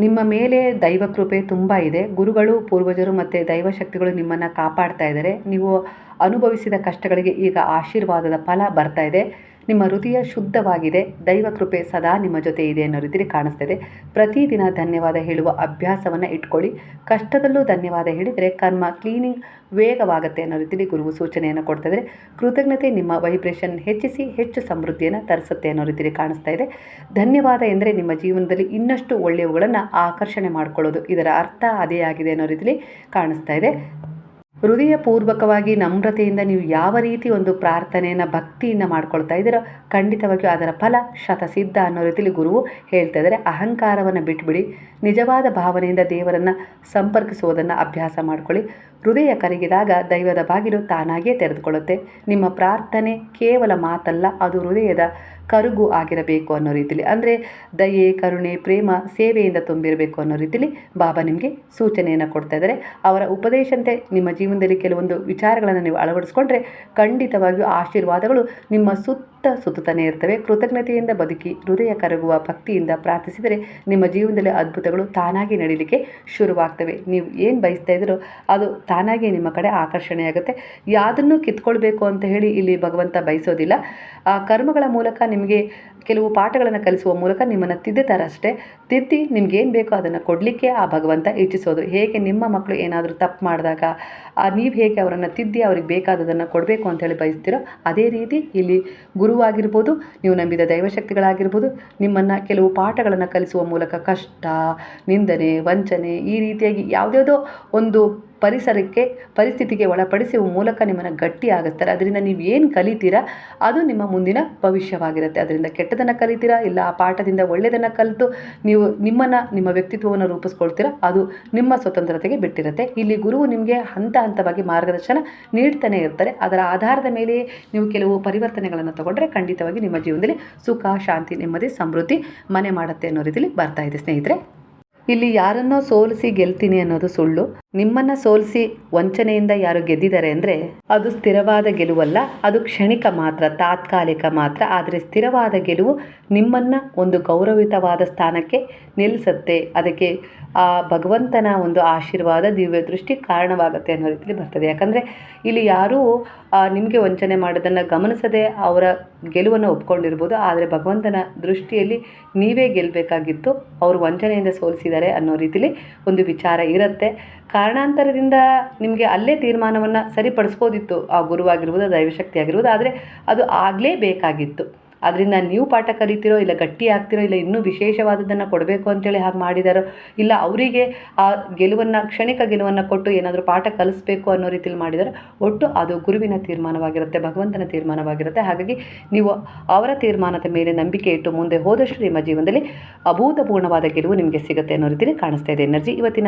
Speaker 1: ನಿಮ್ಮ ಮೇಲೆ ದೈವ ಕೃಪೆ ತುಂಬ ಇದೆ. ಗುರುಗಳು, ಪೂರ್ವಜರು ಮತ್ತು ದೈವಶಕ್ತಿಗಳು ನಿಮ್ಮನ್ನು ಕಾಪಾಡ್ತಾ ಇದ್ದಾರೆ. ನೀವು ಅನುಭವಿಸಿದ ಕಷ್ಟಗಳಿಗೆ ಈಗ ಆಶೀರ್ವಾದದ ಫಲ ಬರ್ತಾ ಇದೆ. ನಿಮ್ಮ ಹೃದಯ ಶುದ್ಧವಾಗಿದೆ. ದೈವ ಕೃಪೆ ಸದಾ ನಿಮ್ಮ ಜೊತೆ ಇದೆ ಅನ್ನೋ ರೀತಿಯಲ್ಲಿ ಕಾಣಿಸ್ತಿದೆ. ಪ್ರತಿದಿನ ಧನ್ಯವಾದ ಹೇಳುವ ಅಭ್ಯಾಸವನ್ನು ಇಟ್ಕೊಳ್ಳಿ. ಕಷ್ಟದಲ್ಲೂ ಧನ್ಯವಾದ ಹೇಳಿದರೆ ಕರ್ಮ ಕ್ಲೀನಿಂಗ್ ವೇಗವಾಗುತ್ತೆ ಅನ್ನೋ ರೀತಿಯಲ್ಲಿ ಗುರುವು ಸೂಚನೆಯನ್ನು ಕೊಡ್ತಾಯಿದ್ದಾರೆ. ಕೃತಜ್ಞತೆ ನಿಮ್ಮ ವೈಬ್ರೇಷನ್ ಹೆಚ್ಚಿಸಿ ಹೆಚ್ಚು ಸಮೃದ್ಧಿಯನ್ನು ತರಿಸುತ್ತೆ ಅನ್ನೋ ರೀತಿಯಲ್ಲಿ ಕಾಣಿಸ್ತಾ ಇದೆ. ಧನ್ಯವಾದ ಎಂದರೆ ನಿಮ್ಮ ಜೀವನದಲ್ಲಿ ಇನ್ನಷ್ಟು ಒಳ್ಳೆಯವುಗಳನ್ನು ಆಕರ್ಷಣೆ ಮಾಡಿಕೊಳ್ಳೋದು, ಇದರ ಅರ್ಥ ಅದೇ ಆಗಿದೆ ಅನ್ನೋ ರೀತಿಯಲ್ಲಿ ಕಾಣಿಸ್ತಾ ಇದೆ. ಹೃದಯಪೂರ್ವಕವಾಗಿ ನಮ್ರತೆಯಿಂದ ನೀವು ಯಾವ ರೀತಿ ಒಂದು ಪ್ರಾರ್ಥನೆಯನ್ನು ಭಕ್ತಿಯಿಂದ ಮಾಡ್ಕೊಳ್ತಾ ಇದ್ದೀರೋ ಖಂಡಿತವಾಗಿಯೂ ಅದರ ಫಲ ಶತಸಿದ್ಧ ಅನ್ನೋ ರೀತಿಯಲ್ಲಿ ಗುರುವು ಹೇಳ್ತಾ ಇದ್ದಾರೆ. ಅಹಂಕಾರವನ್ನು ಬಿಟ್ಬಿಡಿ, ನಿಜವಾದ ಭಾವನೆಯಿಂದ ದೇವರನ್ನು ಸಂಪರ್ಕಿಸುವುದನ್ನು ಅಭ್ಯಾಸ ಮಾಡ್ಕೊಳ್ಳಿ. ಹೃದಯ ಕರಗಿದಾಗ ದೈವದ ಬಾಗಿಲು ತಾನಾಗಿಯೇ ತೆರೆದುಕೊಳ್ಳುತ್ತೆ. ನಿಮ್ಮ ಪ್ರಾರ್ಥನೆ ಕೇವಲ ಮಾತಲ್ಲ, ಅದು ಹೃದಯದ ಕರುಗು ಆಗಿರಬೇಕು ಅನ್ನೋ ರೀತಿಲಿ, ಅಂದರೆ ದಯೆ, ಕರುಣೆ, ಪ್ರೇಮ, ಸೇವೆಯಿಂದ ತುಂಬಿರಬೇಕು ಅನ್ನೋ ರೀತಿಲಿ ಬಾಬಾ ನಿಮಗೆ ಸೂಚನೆಯನ್ನು ಕೊಡ್ತಾ ಇದ್ದಾರೆ. ಅವರ ಉಪದೇಶಂತೆ ನಿಮ್ಮ ಜೀವನದಲ್ಲಿ ಕೆಲವೊಂದು ವಿಚಾರಗಳನ್ನು ನೀವು ಅಳವಡಿಸ್ಕೊಂಡ್ರೆ ಖಂಡಿತವಾಗಿಯೂ ಆಶೀರ್ವಾದಗಳು ನಿಮ್ಮ ಸುತ್ತನೇ ಇರ್ತವೆ. ಕೃತಜ್ಞತೆಯಿಂದ ಬದುಕಿ, ಹೃದಯ ಕರಗುವ ಭಕ್ತಿಯಿಂದ ಪ್ರಾರ್ಥಿಸಿದರೆ ನಿಮ್ಮ ಜೀವನದಲ್ಲಿ ಅದ್ಭುತಗಳು ತಾನಾಗಿ ನಡೀಲಿಕ್ಕೆ ಶುರುವಾಗ್ತವೆ. ನೀವು ಏನು ಬಯಸ್ತಾ ಇದ್ದೀರೋ ಅದು ತಾನಾಗಿ ನಿಮ್ಮ ಕಡೆ ಆಕರ್ಷಣೆಯಾಗುತ್ತೆ. ಯಾವುದನ್ನು ಕಿತ್ಕೊಳ್ಬೇಕು ಅಂತ ಹೇಳಿ ಇಲ್ಲಿ ಭಗವಂತ ಬಯಸೋದಿಲ್ಲ. ಆ ಕರ್ಮಗಳ ಮೂಲಕ ನಿಮಗೆ ಕೆಲವು ಪಾಠಗಳನ್ನು ಕಲಿಸುವ ಮೂಲಕ ನಿಮ್ಮನ್ನು ತಿದ್ದುತ್ತಾರಷ್ಟೇ. ತಿದ್ದಿ ನಿಮ್ಗೇನು ಬೇಕೋ ಅದನ್ನು ಕೊಡಲಿಕ್ಕೆ ಆ ಭಗವಂತ ಇಚ್ಛಿಸೋದು. ಹೇಗೆ ನಿಮ್ಮ ಮಕ್ಕಳು ಏನಾದರೂ ತಪ್ಪು ಮಾಡಿದಾಗ ನೀವು ಹೇಗೆ ಅವರನ್ನು ತಿದ್ದಿ ಅವ್ರಿಗೆ ಬೇಕಾದದನ್ನು ಕೊಡಬೇಕು ಅಂತೇಳಿ ಬಯಸ್ತೀರೋ ಅದೇ ರೀತಿ ಇಲ್ಲಿ ಗುರುವಾಗಿರ್ಬೋದು, ನೀವು ನಂಬಿದ ದೈವಶಕ್ತಿಗಳಾಗಿರ್ಬೋದು, ನಿಮ್ಮನ್ನು ಕೆಲವು ಪಾಠಗಳನ್ನು ಕಲಿಸುವ ಮೂಲಕ ಕಷ್ಟ, ನಿಂದನೆ, ವಂಚನೆ ಈ ರೀತಿಯಾಗಿ ಯಾವುದ್ಯಾವುದೋ ಒಂದು ಪರಿಸ್ಥಿತಿಗೆ ಒಳಪಡಿಸುವ ಮೂಲಕ ನಿಮ್ಮನ್ನು ಗಟ್ಟಿಯಾಗಿಸ್ತಾರೆ. ಅದರಿಂದ ನೀವು ಏನು ಕಲಿತೀರಾ ಅದು ನಿಮ್ಮ ಮುಂದಿನ ಭವಿಷ್ಯವಾಗಿರುತ್ತೆ. ಅದರಿಂದ ಕೆಟ್ಟದನ್ನು ಕಲಿತೀರಾ, ಇಲ್ಲ ಆ ಪಾಠದಿಂದ ಒಳ್ಳೆಯದನ್ನು ಕಲಿತು ನೀವು ನಿಮ್ಮ ವ್ಯಕ್ತಿತ್ವವನ್ನು ರೂಪಿಸ್ಕೊಳ್ತೀರಾ, ಅದು ನಿಮ್ಮ ಸ್ವತಂತ್ರತೆಗೆ ಬಿಟ್ಟಿರುತ್ತೆ. ಇಲ್ಲಿ ಗುರುವು ನಿಮಗೆ ಹಂತವಾಗಿ ಮಾರ್ಗದರ್ಶನ ನೀಡ್ತಾನೆ ಇರ್ತಾರೆ. ಅದರ ಆಧಾರದ ಮೇಲೆ ನೀವು ಕೆಲವು ಪರಿವರ್ತನೆಗಳನ್ನು ತಗೊಂಡ್ರೆ ಖಂಡಿತವಾಗಿ ನಿಮ್ಮ ಜೀವನದಲ್ಲಿ ಸುಖ, ಶಾಂತಿ, ನೆಮ್ಮದಿ, ಸಮೃದ್ಧಿ ಮನೆ ಮಾಡುತ್ತೆ ಅನ್ನೋ ರೀತಿಯಲ್ಲಿ ಬರ್ತಾ ಇದೆ ಸ್ನೇಹಿತರೆ. ಇಲ್ಲಿ ಯಾರನ್ನೋ ಸೋಲಿಸಿ ಗೆಲ್ತೀನಿ ಅನ್ನೋದು ಸುಳ್ಳು. ನಿಮ್ಮನ್ನು ಸೋಲಿಸಿ ವಂಚನೆಯಿಂದ ಯಾರು ಗೆದ್ದಿದ್ದಾರೆ ಅಂದರೆ ಅದು ಸ್ಥಿರವಾದ ಗೆಲುವಲ್ಲ, ಅದು ಕ್ಷಣಿಕ ಮಾತ್ರ, ತಾತ್ಕಾಲಿಕ ಮಾತ್ರ. ಆದರೆ ಸ್ಥಿರವಾದ ಗೆಲುವು ನಿಮ್ಮನ್ನು ಒಂದು ಗೌರವಿತವಾದ ಸ್ಥಾನಕ್ಕೆ ನಿಲ್ಲಿಸುತ್ತೆ. ಅದಕ್ಕೆ ಆ ಭಗವಂತನ ಒಂದು ಆಶೀರ್ವಾದ, ದಿವ್ಯ ದೃಷ್ಟಿ ಕಾರಣವಾಗುತ್ತೆ ಅನ್ನೋ ರೀತಿಯಲ್ಲಿ ಬರ್ತದೆ. ಯಾಕಂದರೆ ಇಲ್ಲಿ ಯಾರೂ ನಿಮಗೆ ವಂಚನೆ ಮಾಡೋದನ್ನು ಗಮನಿಸದೆ ಅವರ ಗೆಲುವನ್ನು ಒಪ್ಕೊಂಡಿರ್ಬೋದು. ಆದರೆ ಭಗವಂತನ ದೃಷ್ಟಿಯಲ್ಲಿ ನೀವೇ ಗೆಲ್ಲಬೇಕಾಗಿತ್ತು, ಅವರು ವಂಚನೆಯಿಂದ ಸೋಲಿಸಿದ್ದಾರೆ ಅನ್ನೋ ರೀತಿಯಲ್ಲಿ ಒಂದು ವಿಚಾರ ಇರುತ್ತೆ. ಕಾರಣಾಂತರದಿಂದ ನಿಮಗೆ ಅಲ್ಲೇ ತೀರ್ಮಾನವನ್ನು ಸರಿಪಡಿಸ್ಬೋದಿತ್ತು ಆ ಗುರುವಾಗಿರ್ಬೋದು, ದೈವಶಕ್ತಿ ಆಗಿರ್ಬೋದು. ಆದರೆ ಅದು ಆಗಲೇಬೇಕಾಗಿತ್ತು. ಅದರಿಂದ ನೀವು ಪಾಠ ಕಲಿತೀರೋ, ಇಲ್ಲ ಗಟ್ಟಿ ಆಗ್ತಿರೋ, ಇಲ್ಲ ಇನ್ನೂ ವಿಶೇಷವಾದದ್ದನ್ನು ಕೊಡಬೇಕು ಅಂತೇಳಿ ಹಾಗೆ ಮಾಡಿದಾರೋ, ಇಲ್ಲ ಅವರಿಗೆ ಆ ಕ್ಷಣಿಕ ಗೆಲುವನ್ನು ಕೊಟ್ಟು ಏನಾದರೂ ಪಾಠ ಕಲಿಸ್ಬೇಕು ಅನ್ನೋ ರೀತಿಯಲ್ಲಿ ಮಾಡಿದಾರೋ, ಒಟ್ಟು ಅದು ಗುರುವಿನ ತೀರ್ಮಾನವಾಗಿರುತ್ತೆ, ಭಗವಂತನ ತೀರ್ಮಾನವಾಗಿರುತ್ತೆ. ಹಾಗಾಗಿ ನೀವು ಅವರ ತೀರ್ಮಾನದ ಮೇಲೆ ನಂಬಿಕೆ ಇಟ್ಟು ಮುಂದೆ ಹೋದಷ್ಟು ನಿಮ್ಮ ಜೀವನದಲ್ಲಿ ಅಭೂತಪೂರ್ಣವಾದ ಗೆಲುವು ನಿಮಗೆ ಸಿಗುತ್ತೆ ಅನ್ನೋ ರೀತಿಯಲ್ಲಿ ಕಾಣಿಸ್ತಾ ಇದೆ ಎನರ್ಜಿ. ಇವತ್ತಿನ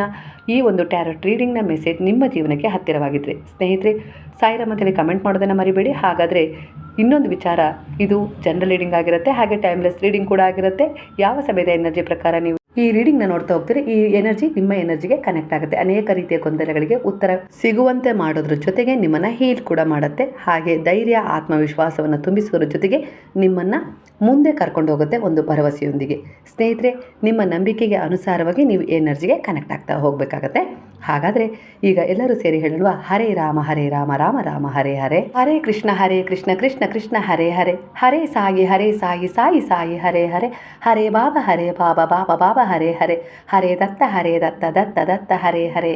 Speaker 1: ಈ ಒಂದು ಟ್ಯಾರೋಟ್ ರೀಡಿಂಗ್ನ ಮೆಸೇಜ್ ನಿಮ್ಮ ಜೀವನಕ್ಕೆ ಹತ್ತಿರವಾಗಿದ್ದರೆ ಸ್ನೇಹಿತರೆ ಸಾಯಿರಾಮ್ ಅಂತೇಳಿ ಕಮೆಂಟ್ ಮಾಡೋದನ್ನು ಮರಿಬೇಡಿ. ಹಾಗಾದರೆ ಇನ್ನೊಂದು ವಿಚಾರ, ಇದು ಜನರಲ್ ರೀಡಿಂಗ್ ಆಗಿರುತ್ತೆ, ಹಾಗೆ ಟೈಮ್ಲೆಸ್ ರೀಡಿಂಗ್ ಕೂಡ ಆಗಿರುತ್ತೆ. ಯಾವ ಸಮಯದ ಎನರ್ಜಿ ಪ್ರಕಾರ ನೀವು ಈ ರೀಡಿಂಗ್ನ ನೋಡ್ತಾ ಹೋಗ್ತೀರಿ, ಈ ಎನರ್ಜಿ ನಿಮ್ಮ ಎನರ್ಜಿಗೆ ಕನೆಕ್ಟ್ ಆಗುತ್ತೆ. ಅನೇಕ ರೀತಿಯ ಗೊಂದಲಗಳಿಗೆ ಉತ್ತರ ಸಿಗುವಂತೆ ಮಾಡೋದ್ರ ಜೊತೆಗೆ ನಿಮ್ಮನ್ನು ಹೀಲ್ ಕೂಡ ಮಾಡುತ್ತೆ. ಹಾಗೆ ಧೈರ್ಯ, ಆತ್ಮವಿಶ್ವಾಸವನ್ನು ತುಂಬಿಸುವುದರ ಜೊತೆಗೆ ನಿಮ್ಮನ್ನು ಮುಂದೆ ಕರ್ಕೊಂಡು ಹೋಗುತ್ತೆ ಒಂದು ಭರವಸೆಯೊಂದಿಗೆ. ಸ್ನೇಹಿತರೆ, ನಿಮ್ಮ ನಂಬಿಕೆಗೆ ಅನುಸಾರವಾಗಿ ನೀವು ಎನರ್ಜಿಗೆ ಕನೆಕ್ಟ್ ಆಗ್ತಾ ಹೋಗಬೇಕಾಗತ್ತೆ. ಹಾಗಾದರೆ ಈಗ ಎಲ್ಲರೂ ಸೇರಿ ಹೇಳುವ ಹರೇ ರಾಮ ರಾಮ ರಾಮ ಹರೇ ಹರೇ, ಹರೇ ಕೃಷ್ಣ ಕೃಷ್ಣ ಕೃಷ್ಣ ಹರೇ ಹರೇ, ಹರೇ ಸಾಯಿ ಸಾಯಿ ಹರೇ ಹರೇ, ಹರೇ ಬಾಬಾ ಬಾಬಾ ಬಾಬಾ ಹರೇ ಹರೇ, ಹರೇ ದತ್ತ ದತ್ತ ಹರೇ ಹರೇ.